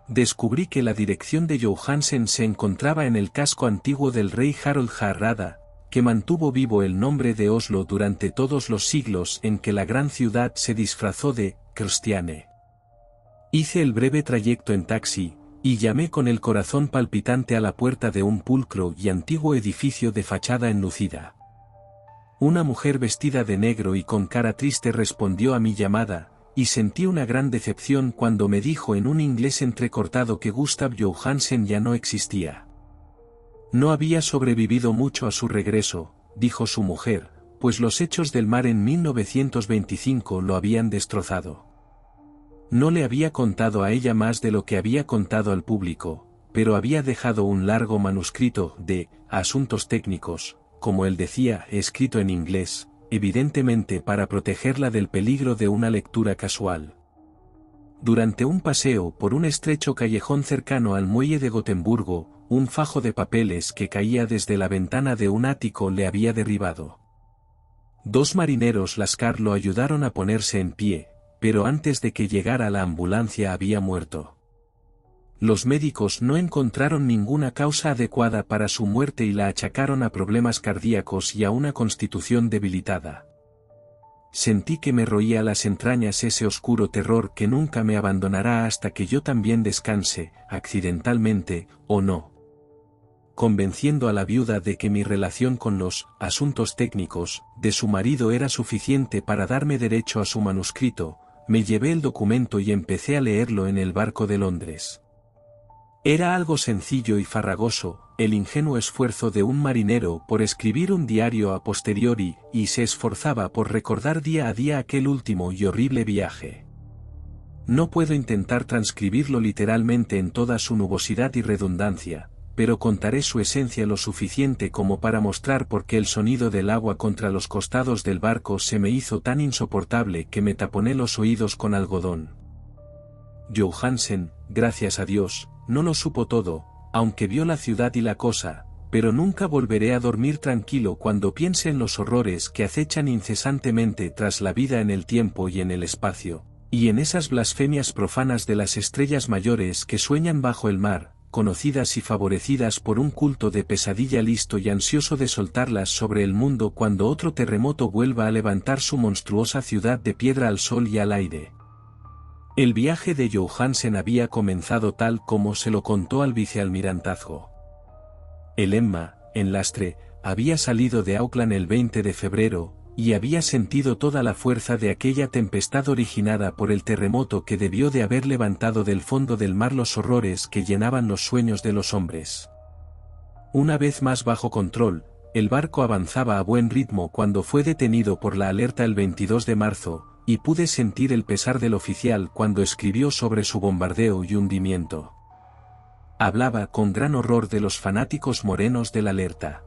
Descubrí que la dirección de Johansen se encontraba en el casco antiguo del rey Harald Hardrada, que mantuvo vivo el nombre de Oslo durante todos los siglos en que la gran ciudad se disfrazó de Christiane. Hice el breve trayecto en taxi, y llamé con el corazón palpitante a la puerta de un pulcro y antiguo edificio de fachada enlucida. Una mujer vestida de negro y con cara triste respondió a mi llamada, y sentí una gran decepción cuando me dijo en un inglés entrecortado que Gustav Johansen ya no existía. No había sobrevivido mucho a su regreso, dijo su mujer, pues los hechos del mar en 1925 lo habían destrozado. No le había contado a ella más de lo que había contado al público, pero había dejado un largo manuscrito de asuntos técnicos, como él decía, escrito en inglés, evidentemente para protegerla del peligro de una lectura casual. Durante un paseo por un estrecho callejón cercano al muelle de Gotemburgo, un fajo de papeles que caía desde la ventana de un ático le había derribado. 2 marineros lascar lo ayudaron a ponerse en pie, pero antes de que llegara la ambulancia había muerto. Los médicos no encontraron ninguna causa adecuada para su muerte y la achacaron a problemas cardíacos y a una constitución debilitada. Sentí que me roía las entrañas ese oscuro terror que nunca me abandonará hasta que yo también descanse, accidentalmente, o no. Convenciendo a la viuda de que mi relación con los asuntos técnicos de su marido era suficiente para darme derecho a su manuscrito, me llevé el documento y empecé a leerlo en el barco de Londres. Era algo sencillo y farragoso, el ingenuo esfuerzo de un marinero por escribir un diario a posteriori, y se esforzaba por recordar día a día aquel último y horrible viaje. No puedo intentar transcribirlo literalmente en toda su nubosidad y redundancia, pero contaré su esencia lo suficiente como para mostrar por qué el sonido del agua contra los costados del barco se me hizo tan insoportable que me taponé los oídos con algodón. Johansen, gracias a Dios, no lo supo todo, aunque vio la ciudad y la cosa, pero nunca volveré a dormir tranquilo cuando piense en los horrores que acechan incesantemente tras la vida en el tiempo y en el espacio, y en esas blasfemias profanas de las estrellas mayores que sueñan bajo el mar, conocidas y favorecidas por un culto de pesadilla listo y ansioso de soltarlas sobre el mundo cuando otro terremoto vuelva a levantar su monstruosa ciudad de piedra al sol y al aire. El viaje de Johansen había comenzado tal como se lo contó al vicealmirantazgo. El Emma, en lastre, había salido de Auckland el 20 de febrero, y había sentido toda la fuerza de aquella tempestad originada por el terremoto que debió de haber levantado del fondo del mar los horrores que llenaban los sueños de los hombres. Una vez más bajo control, el barco avanzaba a buen ritmo cuando fue detenido por la alerta el 22 de marzo, y pude sentir el pesar del oficial cuando escribió sobre su bombardeo y hundimiento. Hablaba con gran horror de los fanáticos morenos del Alerta.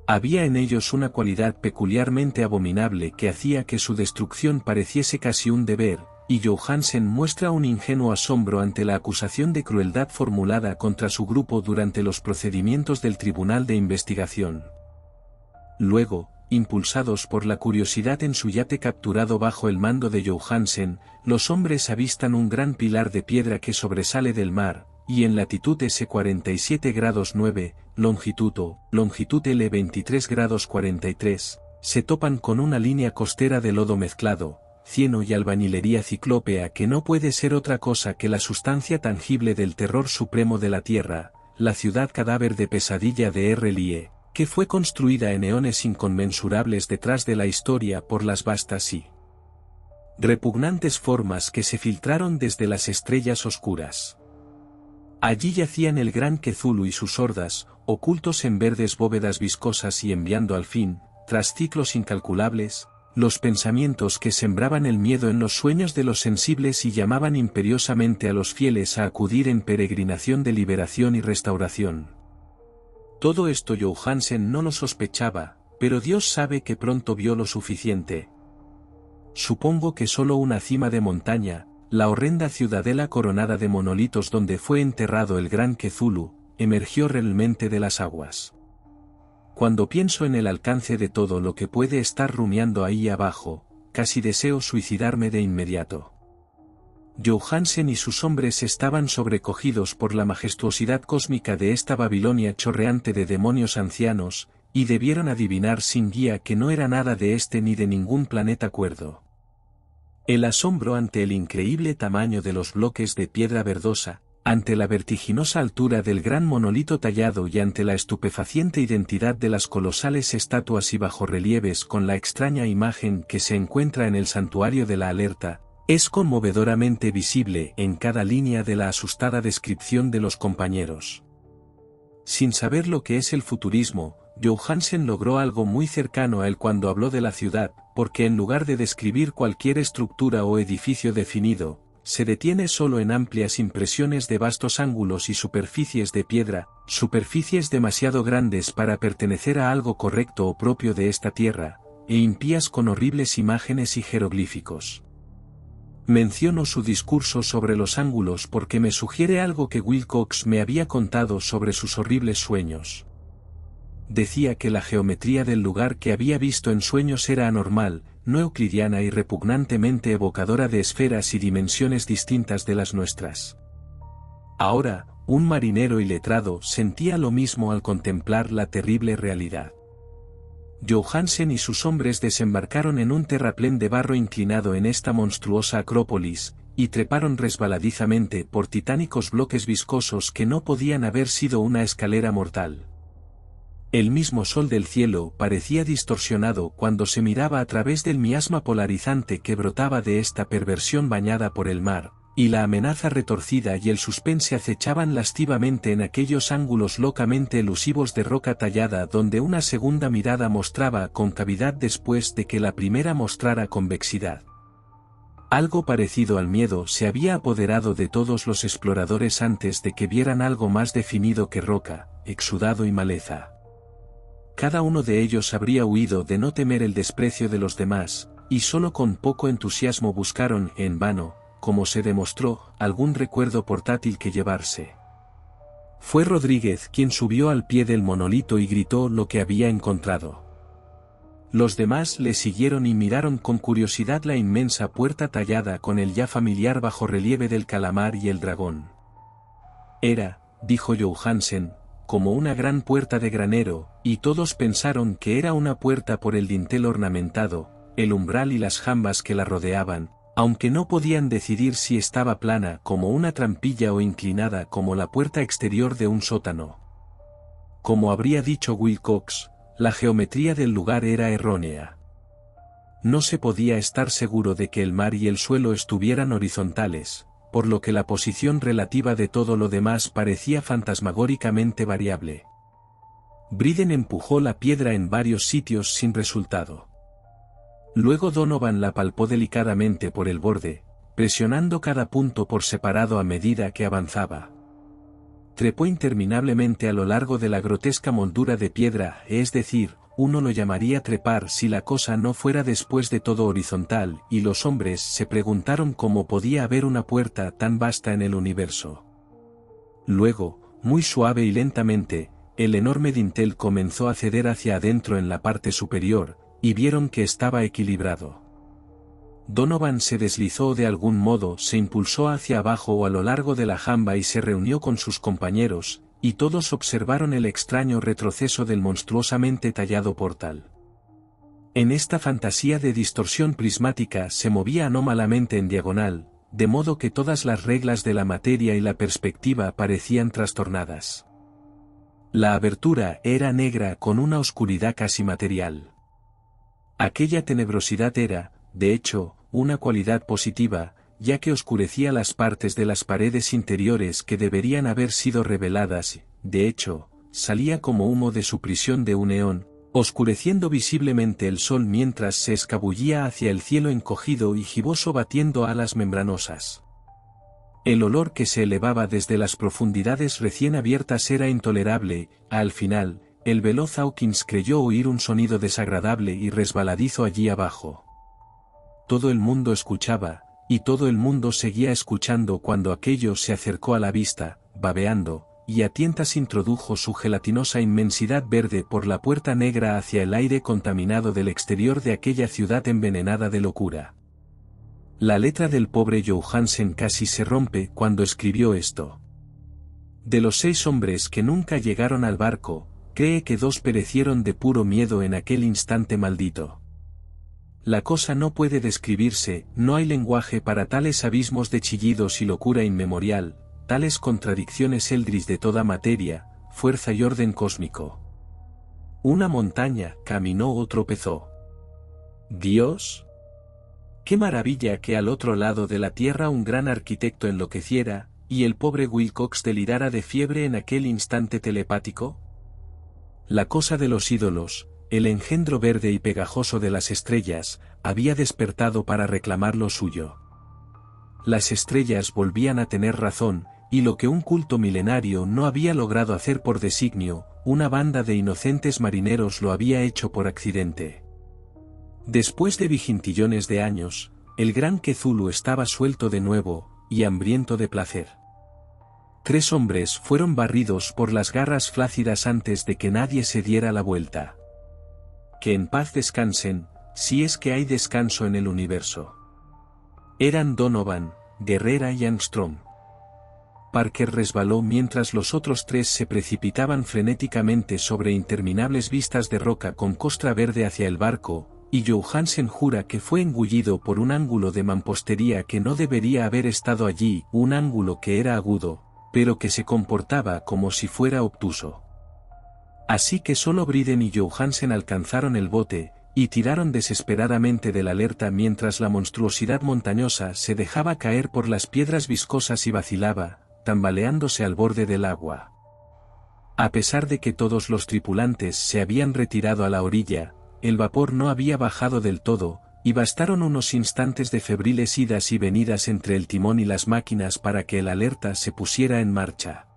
Había en ellos una cualidad peculiarmente abominable que hacía que su destrucción pareciese casi un deber, y Johansen muestra un ingenuo asombro ante la acusación de crueldad formulada contra su grupo durante los procedimientos del Tribunal de Investigación. Luego, impulsados por la curiosidad en su yate capturado bajo el mando de Johansen, los hombres avistan un gran pilar de piedra que sobresale del mar, y en latitud S 47 grados 9, longitud L 23 grados 43, se topan con una línea costera de lodo mezclado, cieno y albañilería ciclópea que no puede ser otra cosa que la sustancia tangible del terror supremo de la Tierra, la ciudad cadáver de pesadilla de R.Lie, que fue construida en eones inconmensurables detrás de la historia por las vastas y repugnantes formas que se filtraron desde las estrellas oscuras. Allí yacían el gran Cthulhu y sus hordas, ocultos en verdes bóvedas viscosas y enviando al fin, tras ciclos incalculables, los pensamientos que sembraban el miedo en los sueños de los sensibles y llamaban imperiosamente a los fieles a acudir en peregrinación de liberación y restauración. Todo esto Johansen no lo sospechaba, pero Dios sabe que pronto vio lo suficiente. Supongo que solo una cima de montaña, la horrenda ciudadela coronada de monolitos donde fue enterrado el gran Cthulhu, emergió realmente de las aguas. Cuando pienso en el alcance de todo lo que puede estar rumiando ahí abajo, casi deseo suicidarme de inmediato. Johansen y sus hombres estaban sobrecogidos por la majestuosidad cósmica de esta Babilonia chorreante de demonios ancianos, y debieron adivinar sin guía que no era nada de este ni de ningún planeta cuerdo. El asombro ante el increíble tamaño de los bloques de piedra verdosa, ante la vertiginosa altura del gran monolito tallado y ante la estupefaciente identidad de las colosales estatuas y bajorrelieves con la extraña imagen que se encuentra en el santuario de la Alerta, es conmovedoramente visible en cada línea de la asustada descripción de los compañeros. Sin saber lo que es el futurismo, Johansen logró algo muy cercano a él cuando habló de la ciudad, porque en lugar de describir cualquier estructura o edificio definido, se detiene solo en amplias impresiones de vastos ángulos y superficies de piedra, superficies demasiado grandes para pertenecer a algo correcto o propio de esta tierra, e impías con horribles imágenes y jeroglíficos. Menciono su discurso sobre los ángulos porque me sugiere algo que Wilcox me había contado sobre sus horribles sueños. Decía que la geometría del lugar que había visto en sueños era anormal, no euclidiana y repugnantemente evocadora de esferas y dimensiones distintas de las nuestras. Ahora, un marinero iletrado sentía lo mismo al contemplar la terrible realidad. Johansen y sus hombres desembarcaron en un terraplén de barro inclinado en esta monstruosa acrópolis, y treparon resbaladizamente por titánicos bloques viscosos que no podían haber sido una escalera mortal. El mismo sol del cielo parecía distorsionado cuando se miraba a través del miasma polarizante que brotaba de esta perversión bañada por el mar, y la amenaza retorcida y el suspense acechaban lascivamente en aquellos ángulos locamente elusivos de roca tallada donde una segunda mirada mostraba concavidad después de que la primera mostrara convexidad. Algo parecido al miedo se había apoderado de todos los exploradores antes de que vieran algo más definido que roca, exudado y maleza. Cada uno de ellos habría huido de no temer el desprecio de los demás, y solo con poco entusiasmo buscaron, en vano, como se demostró, algún recuerdo portátil que llevarse. Fue Rodríguez quien subió al pie del monolito y gritó lo que había encontrado. Los demás le siguieron y miraron con curiosidad la inmensa puerta tallada con el ya familiar bajorrelieve del calamar y el dragón. Era, dijo Johansen, como una gran puerta de granero, y todos pensaron que era una puerta por el dintel ornamentado, el umbral y las jambas que la rodeaban, aunque no podían decidir si estaba plana como una trampilla o inclinada como la puerta exterior de un sótano. Como habría dicho Wilcox, la geometría del lugar era errónea. No se podía estar seguro de que el mar y el suelo estuvieran horizontales, por lo que la posición relativa de todo lo demás parecía fantasmagóricamente variable. Briden empujó la piedra en varios sitios sin resultado. Luego Donovan la palpó delicadamente por el borde, presionando cada punto por separado a medida que avanzaba. Trepó interminablemente a lo largo de la grotesca moldura de piedra, es decir, uno lo llamaría trepar si la cosa no fuera después de todo horizontal, y los hombres se preguntaron cómo podía haber una puerta tan vasta en el universo. Luego, muy suave y lentamente, el enorme dintel comenzó a ceder hacia adentro en la parte superior, y vieron que estaba equilibrado. Donovan se deslizó de algún modo, se impulsó hacia abajo o a lo largo de la jamba y se reunió con sus compañeros, y todos observaron el extraño retroceso del monstruosamente tallado portal. En esta fantasía de distorsión prismática se movía anómalamente en diagonal, de modo que todas las reglas de la materia y la perspectiva parecían trastornadas. La abertura era negra con una oscuridad casi material. Aquella tenebrosidad era, de hecho, una cualidad positiva, ya que oscurecía las partes de las paredes interiores que deberían haber sido reveladas, de hecho, salía como humo de su prisión de un eón, oscureciendo visiblemente el sol mientras se escabullía hacia el cielo encogido y giboso batiendo alas membranosas. El olor que se elevaba desde las profundidades recién abiertas era intolerable. Al final, el veloz Hawkins creyó oír un sonido desagradable y resbaladizo allí abajo. Todo el mundo escuchaba, y todo el mundo seguía escuchando cuando aquello se acercó a la vista, babeando, y a tientas introdujo su gelatinosa inmensidad verde por la puerta negra hacia el aire contaminado del exterior de aquella ciudad envenenada de locura. La letra del pobre Johansen casi se rompe cuando escribió esto. De los 6 hombres que nunca llegaron al barco, cree que 2 perecieron de puro miedo en aquel instante maldito. La cosa no puede describirse, no hay lenguaje para tales abismos de chillidos y locura inmemorial, tales contradicciones eldritch de toda materia, fuerza y orden cósmico. Una montaña caminó o tropezó. ¿Dios? ¡Qué maravilla que al otro lado de la tierra un gran arquitecto enloqueciera, y el pobre Wilcox delirara de fiebre en aquel instante telepático? La cosa de los ídolos, el engendro verde y pegajoso de las estrellas, había despertado para reclamar lo suyo. Las estrellas volvían a tener razón, y lo que un culto milenario no había logrado hacer por designio, una banda de inocentes marineros lo había hecho por accidente. Después de vigintillones de años, el gran Cthulhu estaba suelto de nuevo, y hambriento de placer. 3 hombres fueron barridos por las garras flácidas antes de que nadie se diera la vuelta. Que en paz descansen, si es que hay descanso en el universo. Eran Donovan, Guerrera y Armstrong. Parker resbaló mientras los otros 3 se precipitaban frenéticamente sobre interminables vistas de roca con costra verde hacia el barco, y Johansen jura que fue engullido por un ángulo de mampostería que no debería haber estado allí, un ángulo que era agudo, pero que se comportaba como si fuera obtuso. Así que solo Briden y Johansen alcanzaron el bote, y tiraron desesperadamente del alerta mientras la monstruosidad montañosa se dejaba caer por las piedras viscosas y vacilaba, tambaleándose al borde del agua. A pesar de que todos los tripulantes se habían retirado a la orilla, el vapor no había bajado del todo, y bastaron unos instantes de febriles idas y venidas entre el timón y las máquinas para que el alerta se pusiera en marcha.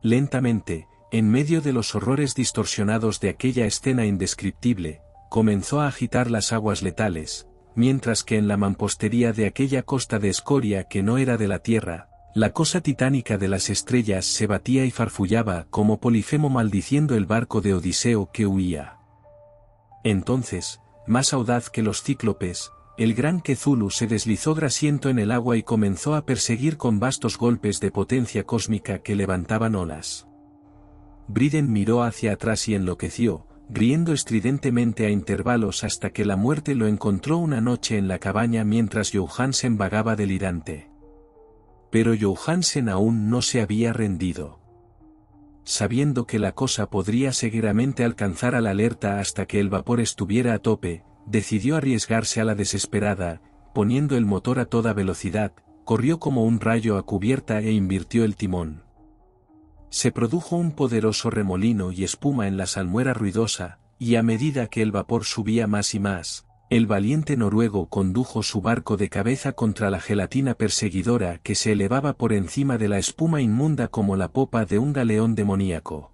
Lentamente, en medio de los horrores distorsionados de aquella escena indescriptible, comenzó a agitar las aguas letales, mientras que en la mampostería de aquella costa de escoria que no era de la tierra, la cosa titánica de las estrellas se batía y farfullaba como Polifemo maldiciendo el barco de Odiseo que huía. Entonces, más audaz que los cíclopes, el gran Cthulhu se deslizó grasiento en el agua y comenzó a perseguir con vastos golpes de potencia cósmica que levantaban olas. Briden miró hacia atrás y enloqueció, riendo estridentemente a intervalos hasta que la muerte lo encontró una noche en la cabaña mientras Johansen vagaba delirante. Pero Johansen aún no se había rendido. Sabiendo que la cosa podría seguidamente alcanzar a la alerta hasta que el vapor estuviera a tope, decidió arriesgarse a la desesperada, poniendo el motor a toda velocidad, corrió como un rayo a cubierta e invirtió el timón. Se produjo un poderoso remolino y espuma en la salmuera ruidosa, y a medida que el vapor subía más y más, el valiente noruego condujo su barco de cabeza contra la gelatina perseguidora que se elevaba por encima de la espuma inmunda como la popa de un galeón demoníaco.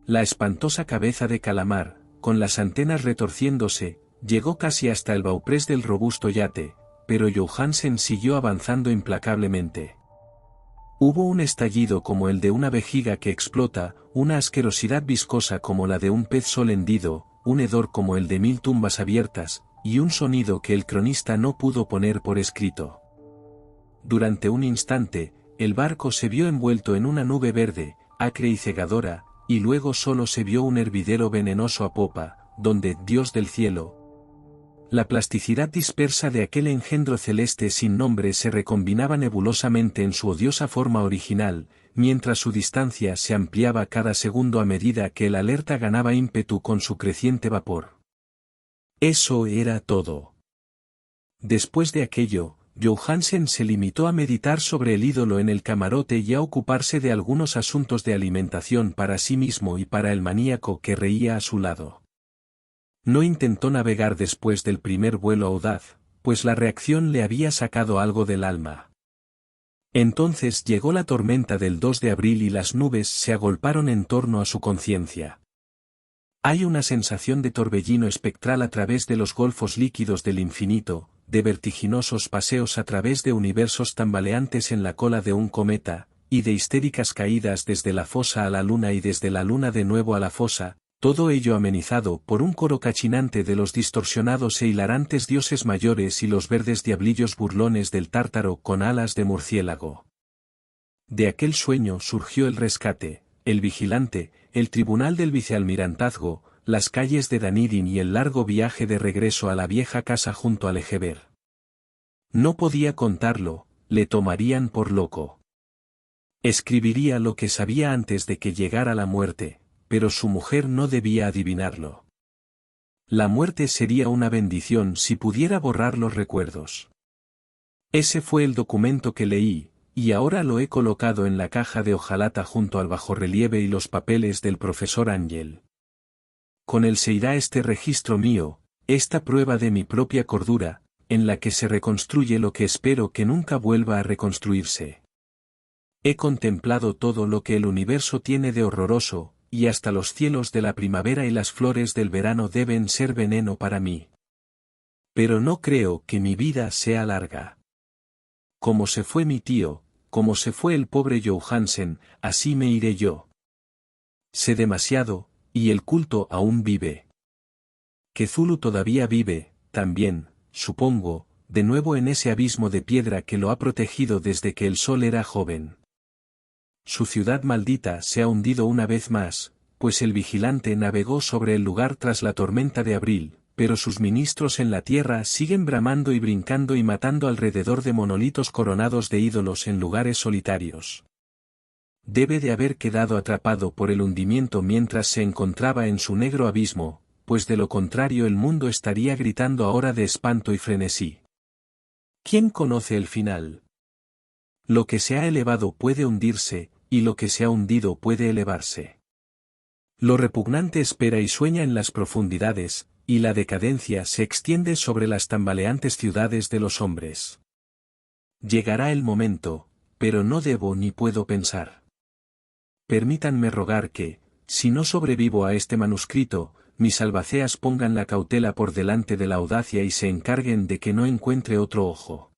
La espantosa cabeza de calamar, con las antenas retorciéndose, llegó casi hasta el bauprés del robusto yate, pero Johansen siguió avanzando implacablemente. Hubo un estallido como el de una vejiga que explota, una asquerosidad viscosa como la de un pez sol hendido, un hedor como el de 1000 tumbas abiertas, y un sonido que el cronista no pudo poner por escrito. Durante un instante, el barco se vio envuelto en una nube verde, acre y cegadora, y luego solo se vio un hervidero venenoso a popa, donde, Dios del cielo, la plasticidad dispersa de aquel engendro celeste sin nombre se recombinaba nebulosamente en su odiosa forma original, mientras su distancia se ampliaba cada segundo a medida que el alerta ganaba ímpetu con su creciente vapor. Eso era todo. Después de aquello, Johansen se limitó a meditar sobre el ídolo en el camarote y a ocuparse de algunos asuntos de alimentación para sí mismo y para el maníaco que reía a su lado. No intentó navegar después del primer vuelo audaz, pues la reacción le había sacado algo del alma. Entonces llegó la tormenta del 2 de abril y las nubes se agolparon en torno a su conciencia. Hay una sensación de torbellino espectral a través de los golfos líquidos del infinito, de vertiginosos paseos a través de universos tambaleantes en la cola de un cometa, y de histéricas caídas desde la fosa a la luna y desde la luna de nuevo a la fosa, todo ello amenizado por un coro cachinante de los distorsionados e hilarantes dioses mayores y los verdes diablillos burlones del Tártaro con alas de murciélago. De aquel sueño surgió el rescate, el vigilante, el tribunal del vicealmirantazgo, las calles de Danidin y el largo viaje de regreso a la vieja casa junto al Egeber. No podía contarlo, le tomarían por loco. Escribiría lo que sabía antes de que llegara la muerte, pero su mujer no debía adivinarlo. La muerte sería una bendición si pudiera borrar los recuerdos. Ese fue el documento que leí, y ahora lo he colocado en la caja de hojalata junto al bajorrelieve y los papeles del profesor Ángel. Con él se irá este registro mío, esta prueba de mi propia cordura, en la que se reconstruye lo que espero que nunca vuelva a reconstruirse. He contemplado todo lo que el universo tiene de horroroso, y hasta los cielos de la primavera y las flores del verano deben ser veneno para mí. Pero no creo que mi vida sea larga. Como se fue mi tío, como se fue el pobre Johansen, así me iré yo. Sé demasiado, y el culto aún vive. Cthulhu todavía vive, también, supongo, de nuevo en ese abismo de piedra que lo ha protegido desde que el sol era joven. Su ciudad maldita se ha hundido una vez más, pues el vigilante navegó sobre el lugar tras la tormenta de abril, pero sus ministros en la tierra siguen bramando y brincando y matando alrededor de monolitos coronados de ídolos en lugares solitarios. Debe de haber quedado atrapado por el hundimiento mientras se encontraba en su negro abismo, pues de lo contrario el mundo estaría gritando ahora de espanto y frenesí. ¿Quién conoce el final? Lo que se ha elevado puede hundirse, y lo que se ha hundido puede elevarse. Lo repugnante espera y sueña en las profundidades, y la decadencia se extiende sobre las tambaleantes ciudades de los hombres. Llegará el momento, pero no debo ni puedo pensar. Permítanme rogar que, si no sobrevivo a este manuscrito, mis albaceas pongan la cautela por delante de la audacia y se encarguen de que no encuentre otro ojo.